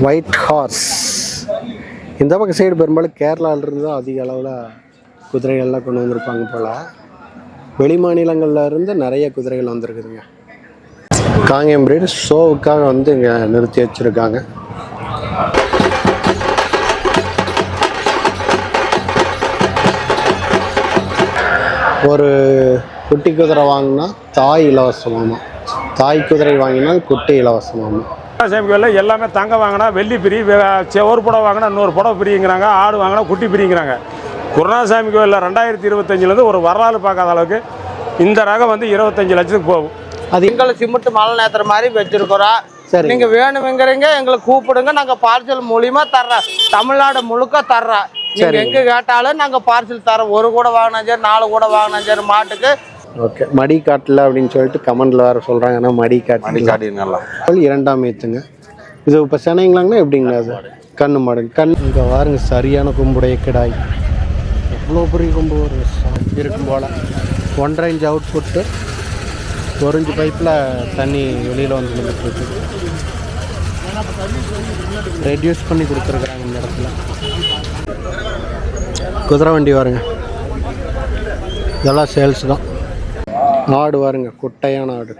White horse. இந்த பக்கம் side பெரும்பாலும் கேரளாவிலிருந்து அதிக அளவில் குதிரைகள்லாம் கொண்டு வந்திருப்பாங்க போல். வெளி மாநிலங்களில் இருந்து நிறைய குதிரைகள் வந்திருக்குதுங்க. காங்கேயம் பிரீடு ஷோவுக்காக வந்து இங்கே நிறுத்தி வச்சுருக்காங்க. ஒரு குட்டி குதிரை வாங்கினா தாய் இலவசமாமா, தாய் குதிரை வாங்கினால் குட்டி இலவசமாமா. சாமி கோயிலில் எல்லாமே தங்க வாங்கினா வெள்ளி பிரி, ஒரு புடவை வாங்கினா இன்னொரு புடவை பிரிங்கிறாங்க, ஆடு வாங்கினா குட்டி பிரிங்கிறாங்க. குருநாதசாமி கோயிலில் 2025 ஒரு வரலாறு பார்க்காத அளவுக்கு இந்த ரகம் வந்து 25 லட்சத்துக்கு போகும். அது எங்களை சிமெண்ட் மழை நேத்துற மாதிரி வச்சிருக்கிறோம். சரி, நீங்க வேணுங்கிறீங்க எங்களை கூப்பிடுங்க, நாங்க பார்சல் மூலியமா தர்றோம். தமிழ்நாடு முழுக்க தர்றோம். நீங்க எங்க கேட்டாலும் நாங்க பார்சல் தரோம். ஒரு கூட வாங்கினா சரி, 4 கூட வாங்கினா சரி மாட்டுக்கு. ஓகே. மடி காட்டில் அப்படின்னு சொல்லிட்டு கமெண்ட்ல வேறு சொல்கிறாங்க. ஆனால் மடி காட்டிங்களா 2ஆம் ஏத்துங்க. இது இப்போ சென்னைங்களாங்கன்னா எப்படிங்களா? அது கண்ணு மாடு. இங்கே பாருங்க, சரியான கொம்புடைய கிடாய். எவ்வளோ பெரிய கொம்பு ஒரு இருக்கும் போல். 1.5 இன்ச் அவுட் புட்டு, 1 இன்ச் பைப்பில் தண்ணி வெளியில் வந்து நின்றுட்டு ரெடியூஸ் பண்ணி கொடுத்துருக்குறாங்க இந்த இடத்துல. குதிரை வண்டி பாருங்க, இதெல்லாம் சேல்ஸ் தான். ஆடு பாருங்க, குட்டையான ஆடு.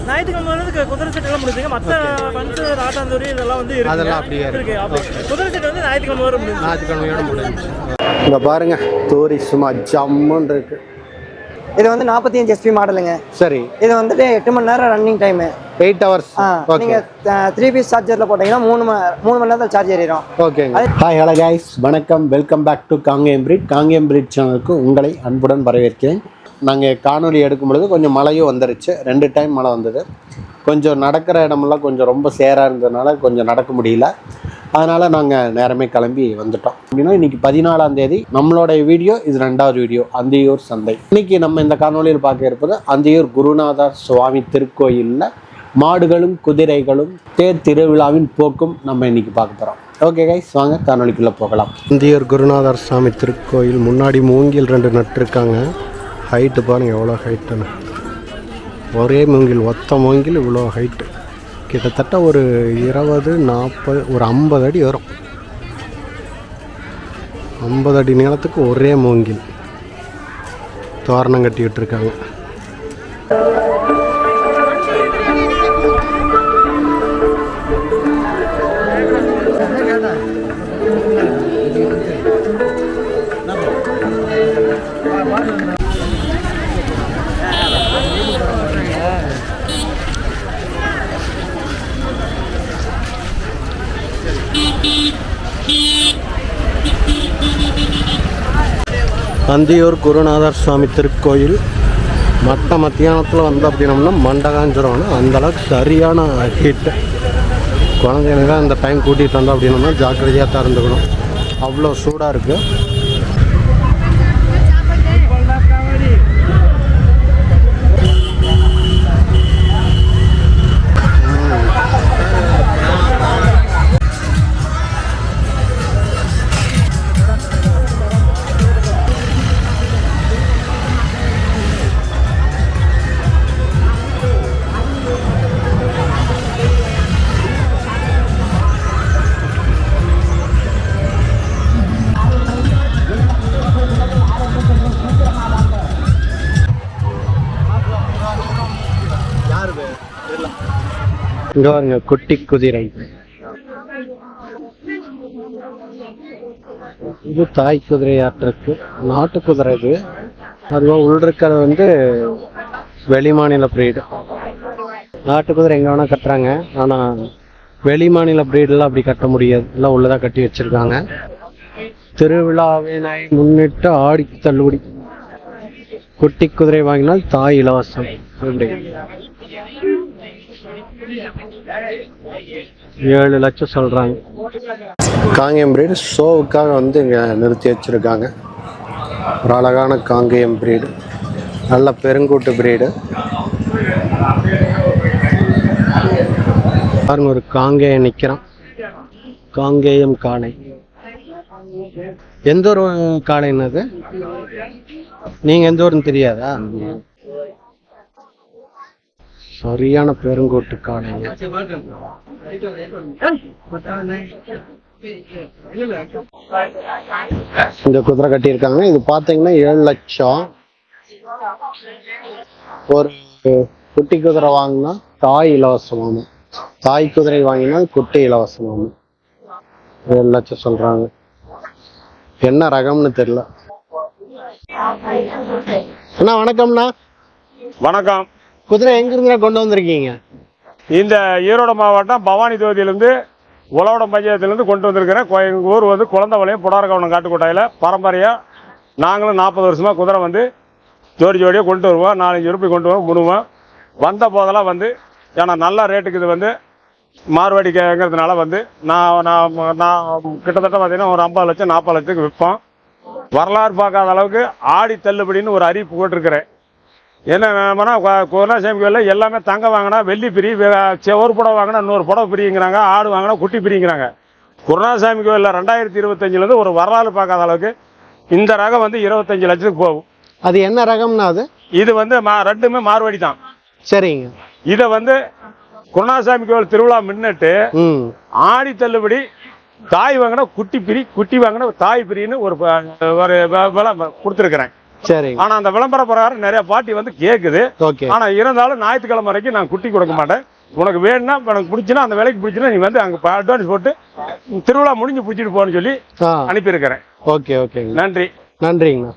ஞாயிற்றுக்கிழமை குதிரை செட்டெல்லாம் முடிஞ்சுங்க. மற்ற பஞ்சு ராட்டாந்தூரி இதெல்லாம் வந்து அதெல்லாம் அப்படியே இருக்கு. குதிரை செட் வந்து ஞாயிற்றுக்கிழமையோட முடிஞ்சு. இங்கே பாருங்க, தூரி சும்மா ஜம்முன்னு இருக்கு. இது வந்து 45 HP மாடலுங்க. சரி, இது வந்துட்டு 8 மணி நேரம் ரன்னிங் டைம், 8 hours. நீங்க 3 பீஸ் சார்ஜர்ல போட்டீங்கன்னா 3 மணி நேரத்தில் சார்ஜ் ஏறிடும். ஓகேங்க. ஹாய், ஹலோ கைஸ், வணக்கம், welcome back to Kangeyam breed. Kangeyam breed சேனலுக்கு உங்களை அன்புடன் வரவேற்கிறேன். நாங்கள் காணொலி எடுக்கும் பொழுது கொஞ்சம் மழையும் வந்துருச்சு. 2 டைம் மழை வந்தது. கொஞ்சம் நடக்கிற இடமெல்லாம் கொஞ்சம் ரொம்ப சேராக இருந்ததுனால கொஞ்சம் நடக்க முடியல. அதனால் நாங்கள் நேரமே கிளம்பி வந்துட்டோம். அப்படின்னா இன்றைக்கி 14ஆம் தேதி நம்மளோட வீடியோ. இது 2வது வீடியோ, அந்தியூர் சந்தை. இன்றைக்கி நம்ம இந்த காணொலியில் பார்க்க இருப்பது அந்தியூர் குருநாதர் சுவாமி திருக்கோயிலில் மாடுகளும் குதிரைகளும் தேர் திருவிழாவின் போக்கும் நம்ம இன்றைக்கி பார்க்க போகிறோம். ஓகே கைஸ், வாங்க காணொலிக்குள்ளே போகலாம். அந்தியூர் குருநாதர் சுவாமி திருக்கோயில் முன்னாடி மூங்கில் 2 நட்டுருக்காங்க. ஹைட்டு பாருங்கள் எவ்வளோ ஹைட்டுன்னு. ஒரே மூங்கில், ஒத்த மூங்கில் இவ்வளோ ஹைட்டு. கிட்டத்தட்ட ஒரு 20, 40, ஒரு 50 அடி வரும். 50 அடி நீளத்துக்கு ஒரே மூங்கில் தோரணம் கட்டி விட்டுருக்காங்க. அந்தியூர் குருநாதர் சுவாமி திருக்கோயில் மத்தியானத்தில் வந்து அப்படின்னோம்னா மண்டகாஞ்சிரம்னு அந்தளவுக்கு சரியான ஹீட்டு. குழந்தைங்க அந்த டைம் கூட்டிகிட்டு வந்தோம் அப்படின்னோம்னா ஜாக்கிரதையாக தான் இருந்துக்கணும். அவ்வளோ சூடாக இருக்குது. இங்கே பாருங்க, குட்டி குதிரை. இது தாய் குதிரையாட்டிருக்கு. நாட்டு குதிரை இது. அதுவும் உள்ருக்கிறது வந்து வெளி மாநில பிரீடு. நாட்டு குதிரை எங்கே வேணால் கட்டுறாங்க, ஆனால் வெளி மாநில பிரீடெல்லாம் அப்படி கட்ட முடியாது. எல்லாம் உள்ளதாக கட்டி வச்சுருக்காங்க. திருவிழாவினை முன்னிட்டு ஆடி தள்ளுபடி. குட்டி குதிரை வாங்கினால் தாய் இலவசம். 7 லட்சம் சொல்கிறாங்க. காங்கேயம் பிரீடு ஷோவுக்காக வந்து இங்கே நிறுத்தி வச்சுருக்காங்க. ஒரு அழகான காங்கேயம் பிரீடு, நல்ல பெருங்கூட்டு பிரீடு. பாருங்க, ஒரு காங்கேயம் நிற்கிறான். காங்கேயம் காளை. எந்த ஒரு காளைன்னது நீங்கள் எந்த ஊருன்னு தெரியாதா? சரியான பெருங்கோட்டு காளைங்க. இந்த குதிரை கட்டியிருக்காங்க. இது பாத்தீங்கன்னா 7 லட்சம். ஒரு குட்டி குதிரை வாங்கினா தாய் இலவசமாகும், தாய் குதிரை வாங்கினால் குட்டி இலவசமாகும். 7 லட்சம் சொல்றாங்க. என்ன ரகம்னு தெரியல. அண்ணா வணக்கம்ண்ணா. வணக்கம். குதிரை எங்கிருந்து கொண்டு வந்திருக்கீங்க? இந்த ஈரோடு மாவட்டம் பவானி தொகுதியிலேருந்து உலவடம் பஞ்சாயத்துலேருந்து கொண்டு வந்திருக்கிறேன். எங்கள் ஊர் வந்து குழந்தைவளையம் புடாரகவனம் காட்டுக்கோட்டையில் பரம்பரையாக நாங்களும் 40 வருஷமாக குதிரை வந்து ஜோடி ஜோடியாக கொண்டு வருவோம். 4-5 ரூபாய் கொண்டு வருவோம், முடுவோம். வந்த போதெல்லாம் வந்து ஏன்னா நல்ல ரேட்டுக்கு இது வந்து மார்வாடிங்கிறதுனால வந்து நான் கிட்டத்தட்ட பார்த்தீங்கன்னா ஒரு 50 லட்சம் 40 லட்சத்துக்கு விற்போம். வரலாறு பார்க்காத அளவுக்கு ஆடி தள்ளுபடின்னு ஒரு அறிவிப்பு போட்டிருக்கிறேன். என்னன்னா குருநாசாமி கோயிலில் எல்லாமே தங்க வாங்கினா வெள்ளி பிரி, ஒரு புடவை வாங்கினா 100 புடவை பிரிங்கிறாங்க, ஆடு வாங்கினா குட்டி பிரிங்கிறாங்க. குருநாசாமி கோயிலில் 2025 ஒரு வரலாறு பார்க்காத அளவுக்கு இந்த ரகம் வந்து 25 லட்சத்துக்கு போகும். அது என்ன ரகம்னா? அது இது வந்து ரெண்டுமே மார்வாடி தான். சரிங்க. இதை வந்து குருநாசாமி கோயில் திருவிழா முன்னிட்டு ஆடி தள்ளுபடி தாய் வாங்கினா குட்டி பிரி, குட்டி வாங்கினா தாய் பிரின்னு ஒரு கொடுத்துருக்கிறேன். சரி. ஆனா அந்த விளம்பர பிரகாரம் நிறைய பாட்டி வந்து கேக்குது. ஆனா இருந்தாலும் ஞாயிற்றுக்கிழமை வரைக்கும் நான் குட்டி கொடுக்க மாட்டேன். உனக்கு வேணும்னா எனக்கு பிடிச்சுன்னா அந்த விலைக்கு பிடிச்சுன்னா நீ வந்து அங்க அட்வான்ஸ் போட்டு திருவிழா முடிஞ்சு பிடிச்சிட்டு போன்னு சொல்லி அனுப்பியிருக்கிறேன். ஓகே ஓகே, நன்றி. நன்றிங்கண்ணா.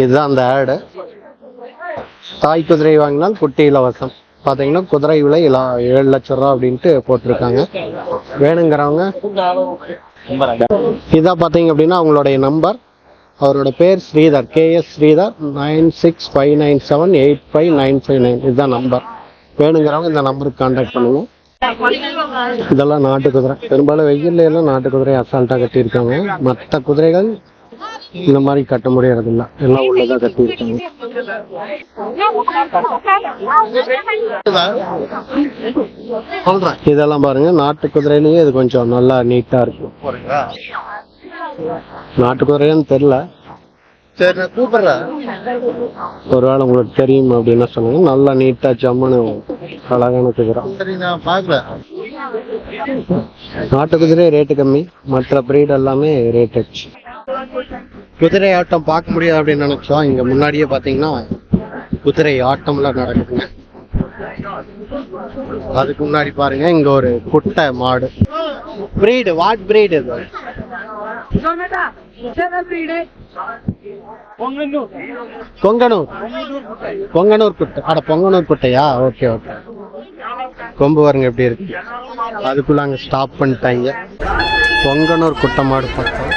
இதுதான் அந்த ஆடு. தாய் குதிரை வாங்கினால் குட்டி இலவசம். பாத்தீங்கன்னா குதிரை விலை 7 லட்சம் ரூபா அப்படின்ட்டு போட்டிருக்காங்க. வேணுங்கிறவங்க இதான் பாத்தீங்க அப்படின்னா அவங்களுடைய நம்பர். அவரோட பேர் ஸ்ரீதர், KS ஸ்ரீதர். 9659785959. இதுதான் நம்பர். வேணுங்கிறவங்க இந்த நம்பருக்கு கான்டாக்ட் பண்ணுங்க. இதெல்லாம் நாட்டு குதிரை. பெரும்பாலும் வெயில்ல எல்லாம் நாட்டு குதிரை அசால்ட்டா கட்டியிருக்காங்க. மற்ற குதிரைகள் இந்த மாதிரி கட்ட முடியறது இல்லை, எல்லாம் உள்ளதா கட்டியிருக்காங்க. இதெல்லாம் பாருங்க, நாட்டு குதிரையிலேயே இது கொஞ்சம் நல்லா நீட்டா இருக்கு. நாட்டு குதிரைன்னு தெரியல, ஒருவேளை உங்களுக்கு தெரியும் அப்படின்னு சொன்னாங்க. நல்லா நீட்டா ஜம்முன்னு அழகான குதிரை. நாட்டு குதிரை ரேட்டு கம்மி, மற்ற பிரீட் எல்லாமே ரேட் ஆச்சு. குதிரை ஆட்டம் பார்க்க முடியாது அப்படின்னு நினைச்சோம். இங்க முன்னாடியே பாத்தீங்கன்னா குதிரை ஆட்டம்லாம் நடக்குதுங்க. அதுக்கு முன்னாடி பாருங்க, இங்க ஒரு குட்டை மாடு. பிரீடு வாட் பிரீடு இது? பொங்கனூர். பொங்கனூர் குட்டை. அட பொங்கனூர் குட்டையா? Okay okay. கொம்பு பாருங்க எப்படி இருக்கு. அதுக்குள்ள அங்க ஸ்டாப் பண்ணிட்டாங்க. பொங்கனூர் குட்டை மாடு பார்த்தோம்.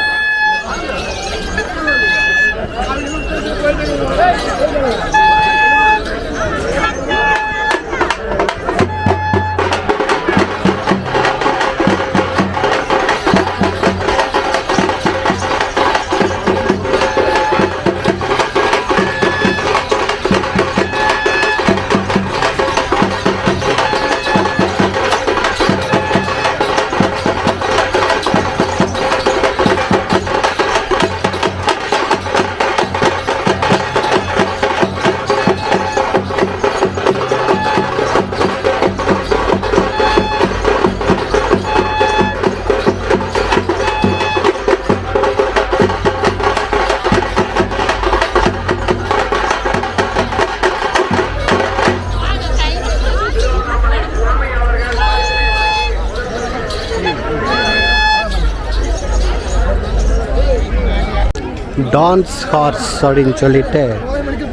டான்ஸ் ஹார்ஸ் அப்படின்னு சொல்லிட்டு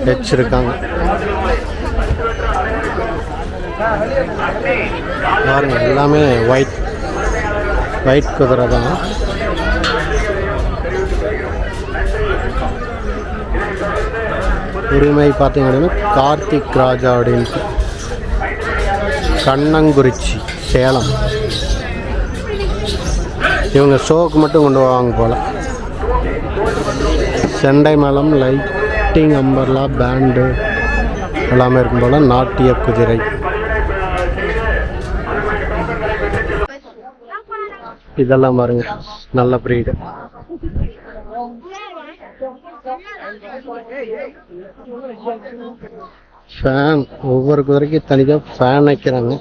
வச்சிருக்காங்க. பாருங்க, எல்லாமே ஒயிட் குதிரை தான். உரிமை பார்த்தீங்க அப்படின்னா கார்த்திக் ராஜா அப்படின்ட்டு, கண்ணங்குறிச்சி, சேலம். இவங்க ஷோக்கு மட்டும் கொண்டு போவாங்க போல. செண்டை மேளம், லைட்டிங், அம்பர்லா, பேண்டு எல்லாமே இருக்கும் போல. நாட்டிய குதிரை. இதெல்லாம் பாருங்க, நல்ல பிரீடு. ஃபேன் ஒவ்வொரு குதிரைக்கும் தனியாக ஃபேன் வைக்கிறாங்க.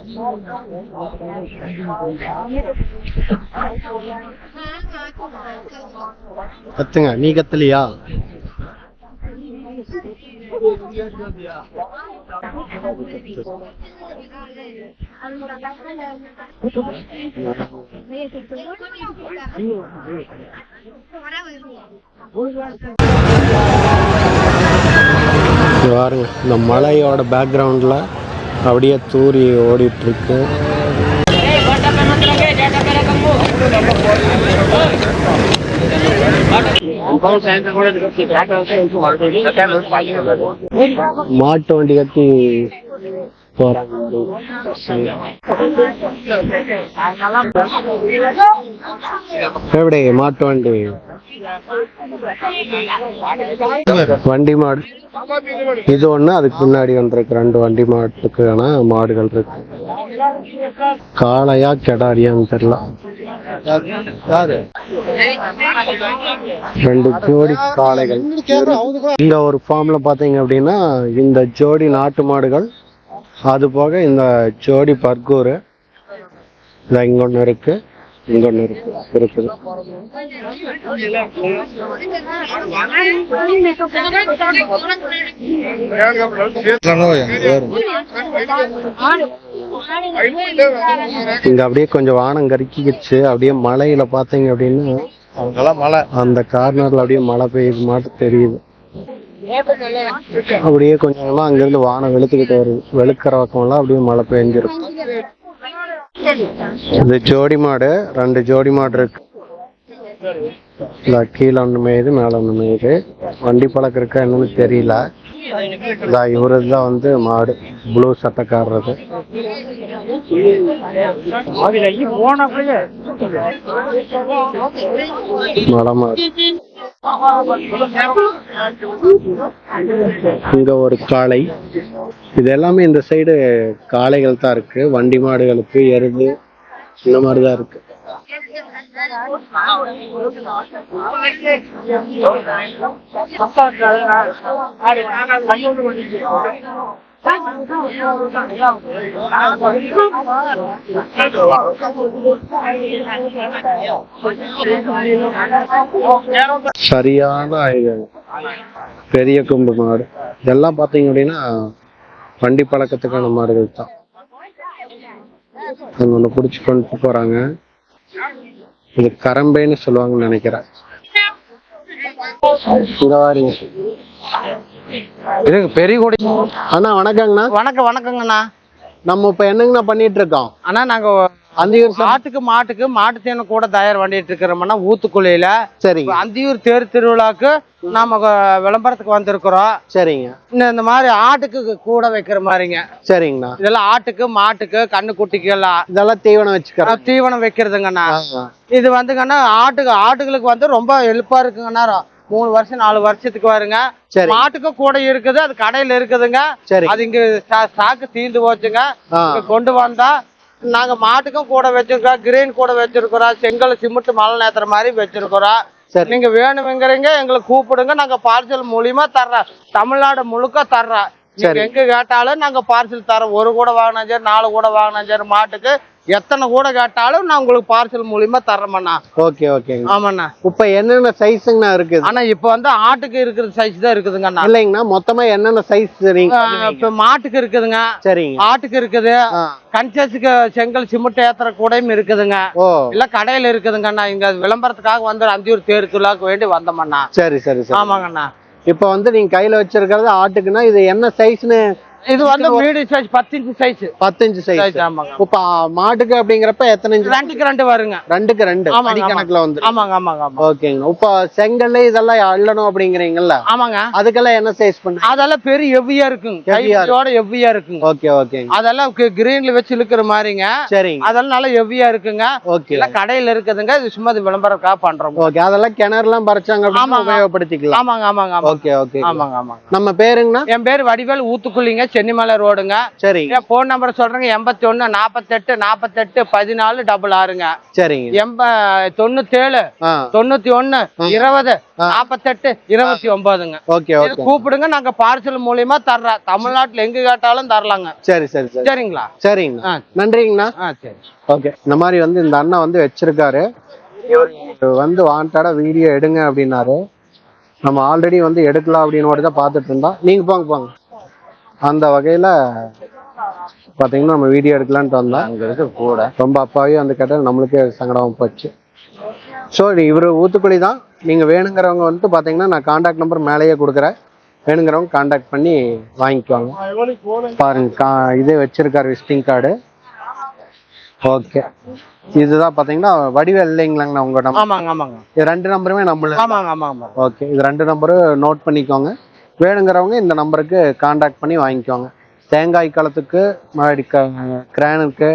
கத்துங்க, நீ கத்தலையா? பாருங்க, இந்த மலையோட பேக்ரவுண்டில் அப்படியே தூரி ஓடிட்டு இருக்கு. மாட்டு வண்டி கட்டி போறாங்க. எப்படி மாட்டு வண்டி வண்டி மாடு இது ஒண்ணு, அதுக்கு பின்னாடி ஒன்று இருக்கு. 2 வண்டி மாட்டுக்கான மாடுகள் இருக்கு. காளையா கெடாரியான்னு தெரியல. 2 ஜோடி காளைகள். இங்க ஒரு ஃபார்ம்ல பாத்தீங்க அப்படின்னா இந்த ஜோடி நாட்டு மாடுகள், அது போக இந்த ஜோடி பர்கூர் இங்க ஒண்ணு இருக்கு, இங்க ஒண்ணு இருக்குது. இங்க அப்படியே கொஞ்சம் வானம் கருக்கிச்சு. அப்படியே மலையில பாத்தீங்க அப்படின்னா மழை, அந்த கார்னர்ல அப்படியே மழை பெய்யுது மாட்டு தெரியுது. அப்படியே கொஞ்சம் அங்கிருந்து வானம் வெளுத்துக்கிட்டு வருது. வெளுக்கிற பக்கம்லாம் அப்படியே மழை பெஞ்சிருக்கு. இது ஜோடி மாடு, 2 ஜோடி மாடு இருக்கு. கீழே ஒண்ணு மேயுது, மேல ஒண்ணு மேயுது. வண்டி பழக்கம் இருக்கா என்னன்னு தெரியல. இவருதான் வந்து மாடு, ப்ளூ சட்டைக்காரது. மலை மாடு. இங்க ஒரு காளை. இது எல்லாமே இந்த சைடு காளைகள் தான் இருக்கு. வண்டி மாடுகளுக்கு எருது இந்த மாதிரிதான் இருக்கு. சரியான பெரிய கொம்பு மாடு. இதெல்லாம் பாத்தீங்க அப்படின்னா வண்டி பழக்கத்துக்கான மாடுகள் தான். ஒண்ணு புடிச்சு கொண்டு போறாங்க. இது கரம்பேன்னு சொல்லுவாங்கன்னு நினைக்கிறேன். இது பெரிய கொடி. அண்ணா வணக்கங்கண்ணா. வணக்கங்கண்ணா. நம்ம இப்ப என்னங்கண்ணா பண்ணிட்டு இருக்கோம்? அண்ணா நாங்க அந்தியூர் மாட்டுக்கு மாட்டு தேனை கூட தயார் பண்ணிட்டு இருக்கிறோம்னா ஊத்துக்குள்ளையில. சரிங்க. அந்தியூர் தேர் திருவிழாக்கு நாம விளம்பரத்துக்கு வந்திருக்கிறோம். சரிங்க. இந்த மாதிரி ஆட்டுக்கு கூட வைக்கிற மாதிரிங்க. சரிங்கண்ணா. இதெல்லாம் ஆட்டுக்கு மாட்டுக்கு கண்ணுக்குட்டிக்கு எல்லாம் இதெல்லாம் தீவனம் வச்சுக்கிறோம். தீவனம் வைக்கிறதுங்கண்ணா. இது வந்துங்கண்ணா ஆட்டுகளுக்கு வந்து ரொம்ப ஹெல்ப்பா இருக்குங்கண்ணா. 3 வருஷம் 4 வருஷத்துக்கு வருங்க. மாட்டுக்கும் கூட இருக்குது, அது கடையில இருக்குதுங்க. அது இங்க ஸ்டாக்கு தீர்ந்து போச்சுங்க. கொண்டு வந்தா நாங்க மாட்டுக்கும் கூட வச்சிருக்கோம், கிரீன் கூட வச்சிருக்கிறோம், செங்கல் சிமெண்ட் மழை நேத்துற மாதிரி வச்சிருக்கிறோம். நீங்க வேணுங்கிறீங்க எங்களை கூப்பிடுங்க, நாங்க பார்சல் மூலியமா தர்றோம். தமிழ்நாடு முழுக்க தர்றோம். நீங்க எங்க கேட்டாலும் நாங்க பார்சல் தரோம். 1 கூட வாங்கினா சரி, 4 கூட வாங்கினா சரி, மாட்டுக்கு எத்தனை கூட கேட்டாலும் நான் உங்களுக்கு பார்சல் மூலியமா தர்றேம்ண்ணா. Okay okay. ஆமாண்ணா. இப்ப என்னென்ன சைஸுங்கண்ணா இருக்குது? ஆனா இப்ப வந்து ஆட்டுக்கு இருக்கிற சைஸ் தான் இருக்குதுங்கண்ணா. இல்லைங்கண்ணா, மொத்தமா என்னென்ன சைஸ்? இப்ப மாட்டுக்கு இருக்குதுங்க. சரிங்க. ஆட்டுக்கு இருக்குது. கன்சஸுக்கு செங்கல் சிமெண்ட் ஏத்துற கூடையும் இருக்குதுங்க. இல்ல கடையில இருக்குதுங்கண்ணா. இங்க விளம்பரத்துக்காக வந்து அந்தியூர் தேர் திருவிழாக்கு வேண்டி வந்தோம்ண்ணா. சரி சரி. ஆமாங்கண்ணா. இப்ப வந்து நீங்க கையில வச்சிருக்கிறது ஆட்டுக்குன்னா இது என்ன சைஸ்னு? இது வந்து medium size 10 inch size. 10 inch size. ஆமாங்க. இப்ப மாட்டுக்கு அப்படிங்கறப்ப எத்தனை இன்ச்? 2க்கு 2 வருங்க. 2க்கு 2 அடி கணக்குல வந்து. ஆமாங்க ஆமாங்க ஆமா. ஓகேங்க. இப்ப செங்கல் இதெல்லாம் அள்ளணும் அப்படிங்கறீங்கல்ல? ஆமாங்க. அதுக்கெல்லாம் என்ன சைஸ் பண்ணு? அதெல்லாம் பெரிய ஹெவியா இருக்குங்க. கையோட ஹெவியா இருக்குங்க. Okay okay. அதெல்லாம் கிரீன்ல வச்சு இழுக்கிற மாதிரிங்க. சரிங்க. அதெல்லாம் நல்லா ஹெவியா இருக்குங்க. ஓகே. இல்ல கடையில இருக்குதுங்க. இது சும்மா விளம்பரக்காக பண்றோம். ஓகே. அதெல்லாம் கிணறுலாம் பறிச்சாங்க அப்படினா உபயோகப்படுத்திக்கலாம். ஆமாங்க ஆமாங்க. Okay okay. ஆமாங்க ஆமாங்க. நம்ம பேருங்கண்ணா? என் பேர் வடிவேல் ஊத்துக்குள்ளிங்க. சென்னிமலை ரோடுங்க. சரிங்க. போன் நம்பர் சொல்றேங்க 81 48 48 14 66ங்க. சரிங்க. 97 91 20 48 29ங்க. Okay okay. கூப்பிடுங்க, நாங்க பார்சல் மூலியமா தர்றோம். தமிழ்நாட்டுல எங்க கேட்டாலும் தரலாங்க. சரி சரி சரி. சரிங்களா? சரிங்கண்ணா, நன்றிங்கண்ணா. சரி. ஓகே. இந்த மாதிரி வந்து இந்த அண்ணா வந்து வச்சிருக்காரு. வந்து வாண்டடா வீடியோ எடுங்க அப்படின்னாரு. நம்ம ஆல்ரெடி வந்து எடுக்கலாம் அப்படின்னு தான் பார்த்துட்டு இருந்தோம். நீங்க போங்க. அந்த வகையில பாத்தீங்கன்னா நம்ம வீடியோ எடுக்கலான்ட்டு வந்தோம். கூட ரொம்ப அப்பாவே வந்து கேட்டால் நம்மளுக்கே சங்கடம் போச்சு. ஸோ இவர் ஊத்துக்குழி தான். நீங்க வேணுங்கிறவங்க வந்துட்டு பாத்தீங்கன்னா நான் கான்டாக்ட் நம்பர் மேலேயே கொடுக்குறேன். வேணுங்கிறவங்க கான்டாக்ட் பண்ணி வாங்கிக்குவாங்க. பாருங்க, இதே வச்சிருக்காரு விசிட்டிங் கார்டு. ஓகே. இதுதான் பாத்தீங்கன்னா வடிவேல் இல்லைங்களாங்கண்ணா உங்க நம்பர்? ஆமாங்க. இது 2 நம்பருமே நம்மள? ஆமாங்க. ஓகே. இது 2 நம்பரும் நோட் பண்ணிக்கோங்க. வேணுங்கிறவங்க இந்த நம்பருக்கு கான்டாக்ட் பண்ணி வாங்கிக்கோங்க. தேங்காய் களத்துக்கு, மறுபடி கிரானுக்கு,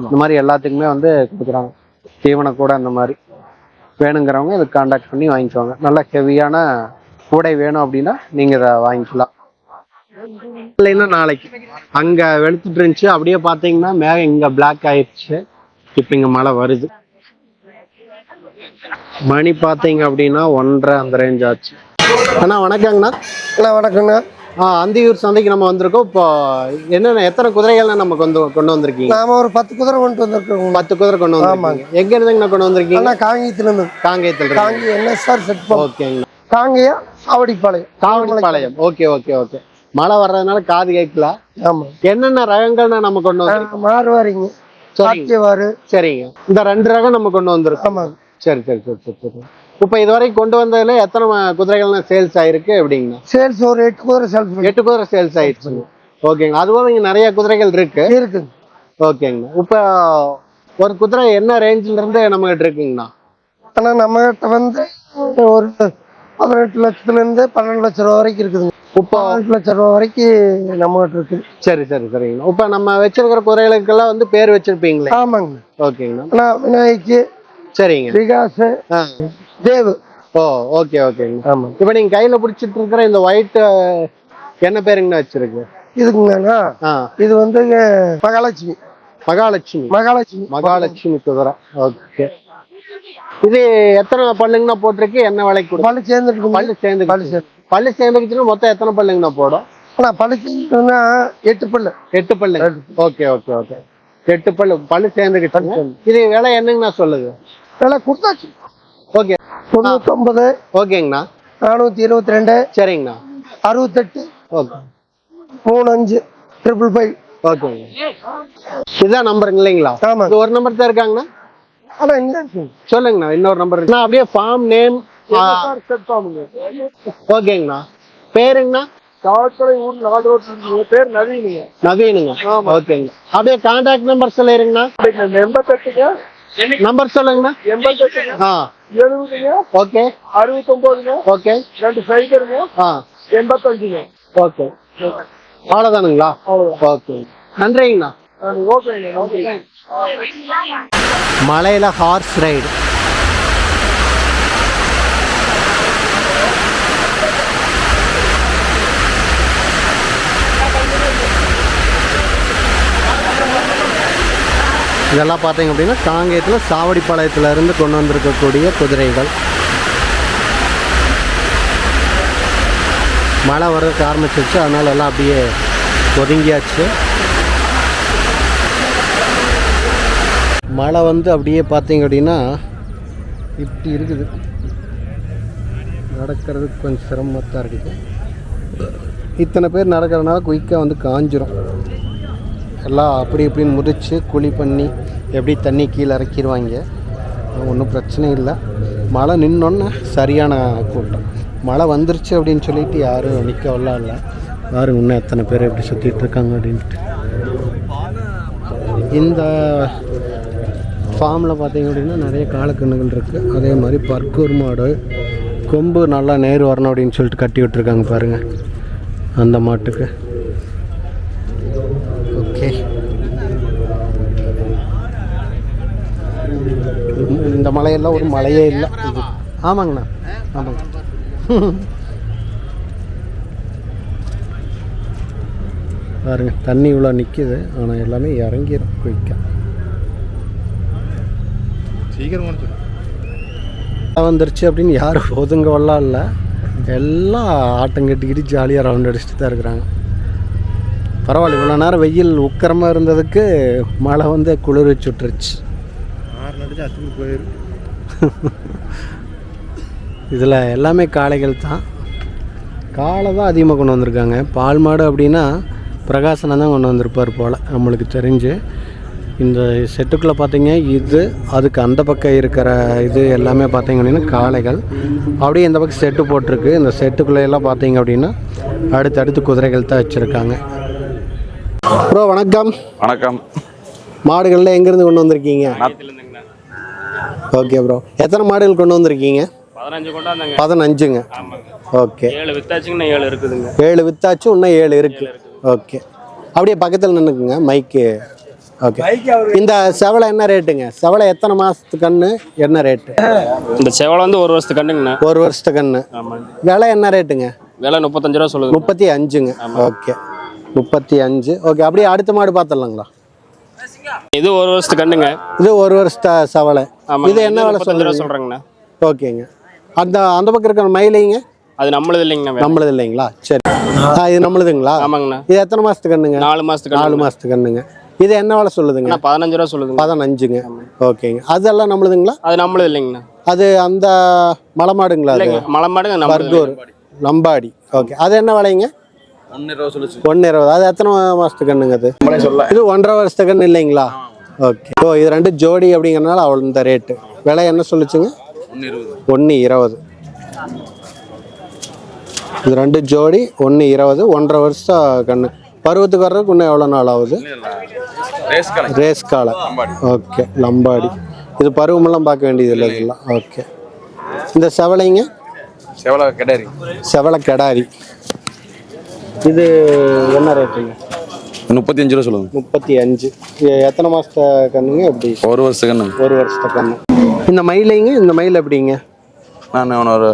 இந்த மாதிரி எல்லாத்துக்குமே வந்து கொடுக்குறாங்க. தீவன கூட அந்த மாதிரி வேணுங்கிறவங்க இதுக்கு கான்டாக்ட் பண்ணி வாங்கிக்கோங்க. நல்ல ஹெவியான கூடை வேணும் அப்படின்னா நீங்க இதை வாங்கிக்கலாம். இல்லைன்னா நாளைக்கு அங்க வெளுத்துட்டு இருந்துச்சு, அப்படியே பாத்தீங்கன்னா மேகம் இங்க பிளாக் ஆயிடுச்சு. இப்ப இங்க மழை வருது. மணி பாத்தீங்க அப்படின்னா 1:30 அந்த ரேஞ்ச் ஆச்சு. அண்ணா வணக்கங்கண்ணா. வணக்கங்க. அந்தியூர் சந்தைக்கு நம்ம வந்திருக்கோம். இப்போ என்னென்ன எத்தனை குதிரைகள்னா நமக்கு கொண்டு வந்திருக்கீங்க? நாம ஒரு 10 குதிரை கொண்டு வந்திருக்கோம். 10 குதிரை கொண்டு வந்திருக்கீங்க. எங்க இருந்துங்கண்ணா கொண்டு வந்திருக்கீங்க? காங்கேயத்துல இருந்து. Kangeyam NSR set. ஓகேங்கண்ணா. Kangeyam Chavadipalayam. Okay okay okay. மழை வர்றதுனால காது கேட்கல. ஆமா. என்னென்ன ரகங்கள்னா நம்ம கொண்டு வந்திருக்கோம்? மாறுவாரிங்க. சரிங்க. இந்த 2 ரகம் நம்ம கொண்டு வந்திருக்கோம். சரி. இப்ப இதுவரைக்கும் கொண்டு வந்ததுல எத்தனை குதிரைகள் சேல்ஸ் ஆயிருக்கு எப்படிங்கண்ணா? சேல்ஸ் ஒரு 8 குதிரை சேல்ஸ் ஆயிடுச்சு. ஓகேங்க. அதுவும் இங்க நிறைய குதிரைகள் இருக்கு. ஓகேங்கண்ணா. இப்ப ஒரு குதிரை என்ன ரேஞ்சில இருந்து நம்ம கிட்ட இருக்குங்கண்ணா? ஆனா நம்ம கிட்ட வந்து ஒரு 18 லட்சத்துல இருந்து 12 லட்சம் ரூபா வரைக்கும் இருக்குதுங்க. 18 லட்சம் ரூபா வரைக்கும் நம்ம கிட்ட இருக்கு. சரிங்கண்ணா. இப்ப நம்ம வச்சிருக்கிற குதிரைகளுக்கெல்லாம் வந்து பேர் வச்சிருப்பீங்களே? ஆமாங்க. ஓகேங்கண்ணா. விநாயகி, சரிங்க, விகாஸ், தேவ். ஓகே. ஆமா. இப்ப நீங்க கையில பிடிச்சிட்டு இருக்கிற இந்த ஒயிட் என்ன பேருங்கண்ணா வச்சிருக்கு? இதுக்குங்கண்ணா இது வந்து மகாலட்சுமி குதிரை. ஓகே. இது எத்தனை பல்லுங்கண்ணா போட்டிருக்கு? என்ன விலைக்கு? பல்லு சேர்ந்துக்குச்சுன்னா மொத்தம் எத்தனை பல்லுங்கண்ணா போடும்? பல்லு சேர்ந்துன்னா 8 பல்லு. 8 பல்லு. ஓகே. 8 பல்லு சேர்ந்துக்கிட்டு. இது விலை என்னங்கண்ணா சொல்லுது? விலை கொடுத்தாச்சு. ஓகே. 99. ஓகேங்கண்ணா. 422. சரிங்கண்ணா. 68. ஓகே. 35 555. ஓகேங்க. இதுதான் நம்பருங்க இல்லைங்களா? இது ஒரு நம்பர் தான் இருக்காங்கண்ணா. சொல்லுங்கண்ணா. இன்னொரு நம்பர் அப்படியே ஃபார்ம் நேம். ஓகேங்கண்ணா. பேருங்கண்ணா? பேர் நவீனுங்க. ஓகேங்க. அப்படியே கான்டாக்ட் நம்பர் சொல்லிருங்கண்ணா. 88 நம்பர் சொல்லுங்கண்ணா. 88 70 ஓகே 69 ஓகே 2 சைடுங்க 85. ஓகே. அவ்வளவுதானுங்களா? ஓகே. நன்றிங்கண்ணா. மலையில ஹார்ஸ் ரைடு. இதெல்லாம் பார்த்தீங்க அப்படின்னா காங்கேயத்தில் சாவடிப்பாளையத்தில் இருந்து கொண்டு வந்திருக்கக்கூடிய குதிரைகள். மழை வர்றதுக்கு ஆரம்பிச்சிருச்சு, அதனால எல்லாம் அப்படியே ஒதுங்கியாச்சு. மழை வந்து அப்படியே பார்த்தீங்க அப்படின்னா இப்படி இருக்குது. நடக்கிறதுக்கு கொஞ்சம் சிரமமாக தான் இருக்குது. இத்தனை பேர் நடக்கிறதுனால குயிக்காக வந்து காஞ்சிரும். எல்லாம் அப்படி இப்படின்னு முதிச்சு குழி பண்ணி எப்படி தண்ணி கீழே இறக்கிடுவாங்க. ஒன்றும் பிரச்சனை இல்லை. மழை நின்னோன்னே சரியான கூட்டம். மழை வந்துருச்சு அப்படின்னு சொல்லிட்டு யாரும் நிற்கவெல்லாம் இல்லை. யாரும் இன்னும் எத்தனை பேர் எப்படி சுற்றிட்டு இருக்காங்க அப்படின்ட்டு. இந்த ஃபார்மில் பார்த்தீங்க அப்படின்னா நிறைய காலக்கண்ணுகள் இருக்குது. அதே மாதிரி பர்கூர் மாடு கொம்பு நல்லா நேர் வரணும் அப்படின்னு சொல்லிட்டு கட்டி விட்டுருக்காங்க பாருங்கள் அந்த மாட்டுக்கு. ஓகே. இந்த மலையெல்லாம் ஒரு மலையே இல்லை. ஆமாங்கண்ணா, ஆமாங்க. பாருங்க தண்ணி இவ்வளோ நிற்கிது, ஆனால் எல்லாமே இறங்கிடும் குயிக்காக. சீக்கிரம் வந்துருச்சு அப்படின்னு யாரும் ஒதுங்க வரலாம் இல்லை, எல்லாம் ஆட்டம் கட்டிக்கிட்டு ஜாலியாக ரவுண்ட் அடிச்சுட்டு தான் இருக்கிறாங்க. பரவாயில்ல, இவ்வளோ நேரம் வெயில் உக்கரமாக இருந்ததுக்கு மழை வந்து குளிர் சுட்டுருச்சு. இதில் எல்லாமே காளைகள் தான், காளை தான் அதிகமாக கொண்டு வந்திருக்காங்க. பால் மாடு அப்படின்னா பிரகாசனம் தான் கொண்டு வந்திருப்பார் போல் நம்மளுக்கு தெரிஞ்சு. இந்த செட்டுக்குள்ளே பார்த்தீங்க, இது அதுக்கு அந்த பக்கம் இருக்கிற இது எல்லாமே பார்த்தீங்க அப்படின்னா காளைகள். அப்படியே இந்த பக்கம் செட்டு போட்டிருக்கு. இந்த செட்டுக்குள்ளையெல்லாம் பார்த்தீங்க அப்படின்னா அடுத்தடுத்து குதிரைகள் தான் வச்சுருக்காங்க. ப்ரோ வணக்கம். வணக்கம். மாடுகளில் எங்கேருந்து கொண்டு வந்திருக்கீங்க? ஓகே ப்ரோ, எத்தனை மாடுகள் கொண்டு வந்திருக்கீங்க? 15 கொண்டாந்தாங்க. 15ங்க. ஓகே, 7 வித்தாச்சுங்கண்ணா, 7 இருக்குதுங்க. 7 வித்தாச்சு, இன்னும் 7 இருக்குது. ஓகே, அப்படியே பக்கத்தில் நின்றுக்குங்க மைக்கு. ஓகே, இந்த செவலை என்ன ரேட்டுங்க? செவலை எத்தனை மாதத்து கன்று, என்ன ரேட்டு? இந்த செவலை வந்து 1 வருஷத்துக்கு கண்டுங்கண்ணா. 1 வருஷத்து கன்று. விலை என்ன ரேட்டுங்க? விலை 35 ரூபா சொல்லுது. 35ங்க. ஓகே, 35. ஓகே, அப்படியே அடுத்த மாடு பார்த்துடலாங்களா? இது 1 வருஷத்துக்கு கண்டுங்க. இது 1 வருஷத்த செவலை. இது என்ன விலை சொல்லுங்க? சொல்கிறேங்கண்ணா. ஓகேங்க. அந்த அந்த பக்கம் இருக்கிற மயிலைங்க? அது நம்மளது இல்லைங்கண்ணா. நம்மளது இல்லைங்களா? சரி, இது நம்மளுதுங்களா? ஆமாங்கண்ணா. இது எத்தனை மாதத்துக்கு கண்ணுங்க? 4 மாதத்துக்கு. 4 மாதத்துக்கு கண்ணுங்க. இது என்ன விலை சொல்லுதுங்க? 15 ரூபா சொல்லுதுங்க. 15ங்க. ஓகேங்க. அதெல்லாம் நம்மளுதுங்களா? அது நம்மளது இல்லைங்கண்ணா. அது அந்த மலை மாடுங்களா? இல்லைங்க, மலை மாடுங்க. பர்கூர் லம்பாடி. ஓகே, அது என்ன விலைங்க? 1.20 சொல்லுச்சு. 1.20. அது எத்தனை மாதத்துக்கு கண்ணுங்க? அது இது 1.5 வருஷத்துக்கு கண்ணு இல்லைங்களா? ஓகே. ஓ, இது 2 ஜோடி அப்படிங்கிறனால அவ்வளோ இந்த ரேட்டு. விலை என்ன சொல்லிச்சுங்க? 1.20. இது 2 ஜோடி 1.20. 1.5 வருஷம் கண்ணு. பருவத்துக்கு வர்றதுக்கு இன்னும் எவ்வளோ நாள் ஆகுது? ரேஸ் காலை. ஓகே, லம்பாடி. இது பருவமெல்லாம் பார்க்க வேண்டியது இல்லை இதெல்லாம். ஓகே, இந்த செவலைங்க? செவலை கெடாரி. செவலை கெடாரி. இது என்ன ரேட்டுங்க? 35 ரூபா சொல்லுங்க. 35. எத்தனை மாதத்த கண்ணுங்க? எப்படி? 1 வருஷத்துக்கு கண்ணு. 1 வருஷத்த கண்ணு. இந்த மயிலைங்க? இந்த மயில் எப்படிங்க? நான் ஒரு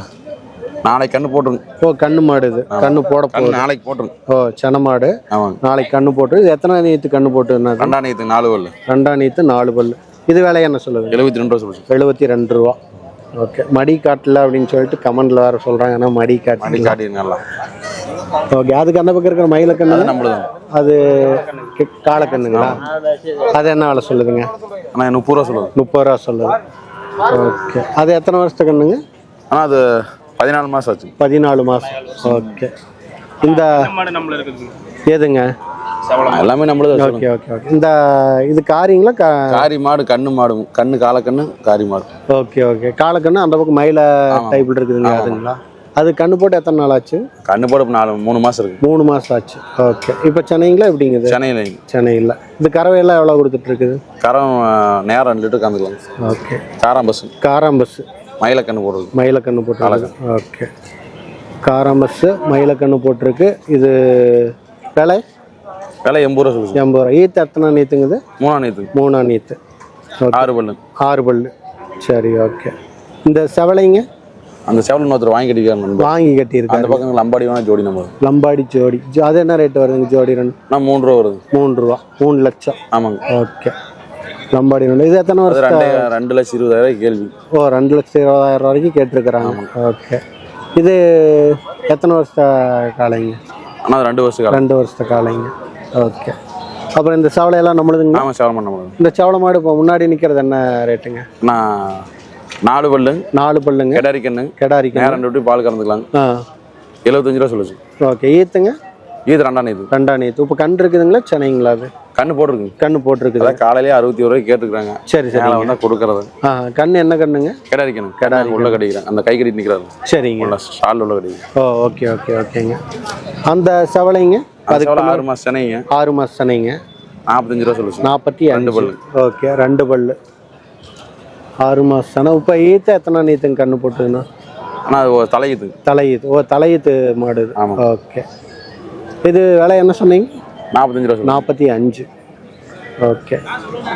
நாளைக்கு கண்ணு போட்டுருங்க. ஓ, கண்ணு மாடு. இது கண்ணு போட போகுது. நாளைக்கு போட்டுருங்க. ஓ, சென மாடு. ஆமாங்க. நாளைக்கு கண்ணு போட்டு. இது எத்தனை நீத்து கண்ணு போட்டுன்னா? 2ஆம் நீத்து 4 பல்லு. 2ஆம் நீத்து 4 பல்லு. இது விலை என்ன சொல்லுது? 72 ரூபா சொல்லுச்சு. 72 ரூபா. ஓகே, மடி காட்டில் அப்படின்னு சொல்லிட்டு கமெண்ட்ல வேறு சொல்கிறாங்க. ஆனால் மடி காட்டி காட்டி நல்லா. ஓகே, அதுக்கு அந்த பக்கம் இருக்கிற மயில கண்ணு நம்மளுதான். அது காலக்கண்ணுங்களா? அது என்ன விலை சொல்லுதுங்க? ஆனால் 30 ரூபா சொல்லுது. 30 ரூபா சொல்லுது. ஓகே, அது எத்தனை வருஷத்து கண்ணுங்க? ஆனால் அது 14 மாதம் ஆச்சு. 14 மாதம். ஓகே, இந்த மாடு நம்மள இருக்குதுங்க. ஏதுங்க? எல்லாமே நம்மளது. Okay okay okay. இந்த இது காரிங்களா? காரி மாடு, கண்ணு மாடு, கண்ணு காலக்கண்ணு, காரி மாடு. Okay okay. காலக்கண்ணு அந்த பக்கம் மயில டைப்பில் இருக்குதுங்க. அதுங்களா? அது கண்ணு போட்டு எத்தனை நாள் ஆச்சு? கண்ணு போட்டு 3 மாதம் இருக்கு. 3 மாதம் ஆச்சு. ஓகே, இப்போ சென்னைங்களா எப்படிங்குது? சென்னையில். சென்னையில். இது கறவையெல்லாம் எவ்வளோ கொடுத்துட்டு இருக்குது? கரம் நேரம் 2 லிட்டர் காமிக்கலாம். ஓகே, காராம்பஸ். காராம்பஸ். மயிலக்கண்ணு போடுறது. மயிலக்கண்ணு போட்டு. ஓகே, காராம்பஸ் மயிலக்கண்ணு போட்டிருக்கு. இது விலை? விலை 80 ரூபா சொல்லுச்சு. 80 ரூபா. ஈத்து எத்தனை நீத்துங்குது? 3ஆம் நீத்து. 3ஆம் நீத்து. 6 பல்லு. 6 பல்லு. சரி, ஓகே. இந்த செவலைங்க? அந்த செவலை இன்னொருத்தர் வாங்கி கட்டிருக்காங்க. வாங்கி கட்டியிருக்காங்க. அந்த பக்கம் லம்பாடி வேணா ஜோடி நம்ம. லம்பாடி ஜோடி. அது என்ன ரேட் வருதுங்க ஜோடி? 2 3 ரூபா வருது. 3 ரூபா. 3 லட்சம். ஆமாங்க. ஓகே, லம்பாடி. இது எத்தனை வருஷம்? 2,20,000 கேள்வி. ஓ, 2,20,000 வரைக்கும் கேட்டிருக்கிறாங்க. ஓகே, இது எத்தனை வருஷ காலைங்க? ஆனால் 2 வருஷம் காலம். 2 வருஷ காலைங்க. ஓகே, அப்புறம் இந்த சவலையெல்லாம் நம்மளுதுங்க? ஆமாம், சேவலை பண்ண முடியும். இந்த சவளை மாடு இப்போ முன்னாடி நிற்கிறது என்ன ரேட்டுங்க? நான் 4 பல்லு. 4 பல்லுங்க. கெடாரி கண்ணு. கெடாரி கண்ணு. நேரம் 2 விட்டு பால் கறந்துக்கலாம். 75 ரூபா சொல்லுச்சு. ஓகே, ஈத்துங்க? இது 2ஆம் நீத்து. 2ஆம் நீத்து. இப்போ கன்று இருக்குதுங்களா சென்னைங்களா? அது கண்ணு போட்டுருக்குங்க. கண்ணு போட்டிருக்குது. அதான் காலையிலே 61 ரூபாய்க்கு கேட்டுருக்காங்க. சரி சரி. வந்து கொடுக்கறது. கண்ணு என்ன கண்ணுங்க? கெடாரி கண்ணு. கெடாரி உள்ள கட்டிக்கிறேன். அந்த கை கட்டி நிற்கிறாரு. சரிங்க. ஷால் உள்ள கட்டிக்கிறேன். ஓ, ஓகே ஓகே ஓகேங்க. அந்த செவலைங்க? அதுக்கு 6 மாதம் சென்னைங்க. 6 மாதம் சென்னைங்க. 45 ரூபா சொல்லுச்சு. 45 பல்லு. ஓகே, 2 பல்லு. 6 மாதம் செனை. இப்போ ஈத்து எத்தனை நீத்துங்க கண்ணு போட்டுதுன்னா? ஆனால் அது ஒரு தலையீத்து. தலையீத்து. ஓ, தலையீத்து மாடு. ஆமாம். ஓகே, இது விலை என்ன சொன்னீங்க? 45 ரூபா. 45. ஓகே,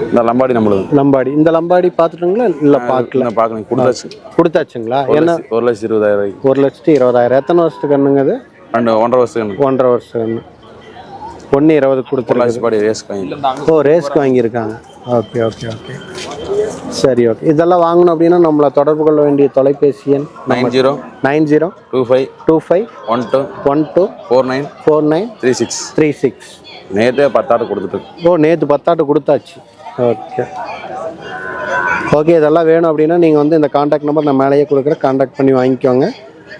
இந்த லம்பாடி நம்மளுது. லம்பாடி. இந்த லம்பாடி பார்த்துட்டுங்களா? இல்லை, பார்க்கல. பார்க்கணும். கொடுத்தாச்சு. கொடுத்தாச்சுங்களா? என்ன? 1,20,000. 1,20,000. எத்தனை வருஷத்துக்கு கண்ணுங்க அது? 1.5 வருஷம். 1.5 வருஷம் கண்ணு. 1.20 கொடுத்துருக்காங்க. பாடி ரேஸ் வாங்கி. ஓ, ரேஸ்க்கு வாங்கியிருக்காங்க. ஓகே ஓகே ஓகே, சரி ஓகே. இதெல்லாம் வாங்கணும் அப்படின்னா நம்மளை தொடர்பு கொள்ள வேண்டிய தொலைபேசி எண் 90 90 25 25 12 12 49 49 36. 36. நேற்றே 10 ஆட்டு கொடுத்துட்டு. ஓ, நேற்று 10 ஆட்டு கொடுத்தாச்சு. ஓகே ஓகே, இதெல்லாம் வேணும் அப்படின்னா நீங்கள் வந்து இந்த காண்டாக்ட் நம்பர் நான் மேலேயே கொடுக்குறேன், காண்டாக்ட் பண்ணி வாங்கிக்கோங்க.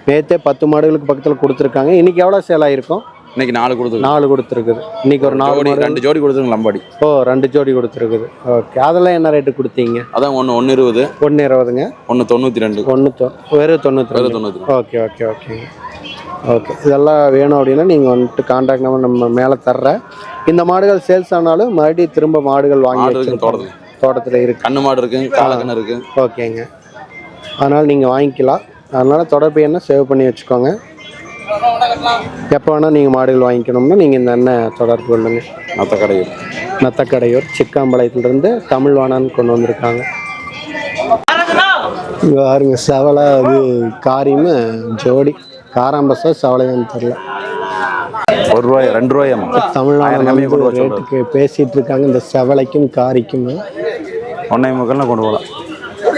நேற்றே 10 மாடுகளுக்கு பக்கத்தில் கொடுத்துருக்காங்க. இன்றைக்கி எவ்வளோ சேல் ஆகிருக்கும்? இன்னைக்கு 4 கொடுத்துருக்கு. 4 கொடுத்துருக்குது. இன்றைக்கி ஒரு 4 2 ஜோடி கொடுத்துருங்க லம்பாடி. ஓ, 2 ஜோடி கொடுத்துருக்குது. ஓகே, அதெல்லாம் என்ன ரேட்டு கொடுத்தீங்க? அதான் ஒன்று 120 1.20ங்க. 192 வெறும் 92. ஓகே ஓகே ஓகேங்க. ஓகே, இதெல்லாம் வேணும் அப்படின்னா நீங்கள் வந்துட்டு காண்டாக்ட் நம்பர் நம்ம மேலே தர்றேன். இந்த மாடுகள் சேல்ஸ் ஆனாலும் மறுபடியும் திரும்ப மாடுகள் வாங்கி வச்சு தோட்டத்தில் இருக்குது. கண்ணு மாடு இருக்குது, காலக்கண்ணு இருக்குது. ஓகேங்க, அதனால் நீங்கள் வாங்கிக்கலாம். அதனால் தொடர்பு என்ன சேவ் பண்ணி வச்சுக்கோங்க. எப்போ வேணால் நீங்கள் மாடுகள் வாங்கிக்கணும்னா நீங்கள் இந்த எண்ணெய் தொடர்பு கொள்ளுங்க. நத்தக்கடையூர் சிக்காம்பாளையத்துலேருந்து தமிழ்வாணான்னு கொண்டு வந்திருக்காங்க. பாருங்க, செவலை அது காரியும் ஜோடி. காராம்பசா செவலையான்னு தெரில. ₹1 ₹2 தமிழ்நாடு ரேட்டுக்கு பேசிகிட்டு இருக்காங்க. இந்த செவலைக்கும் காரிக்கும் 1.25 கொண்டு போகலாம்.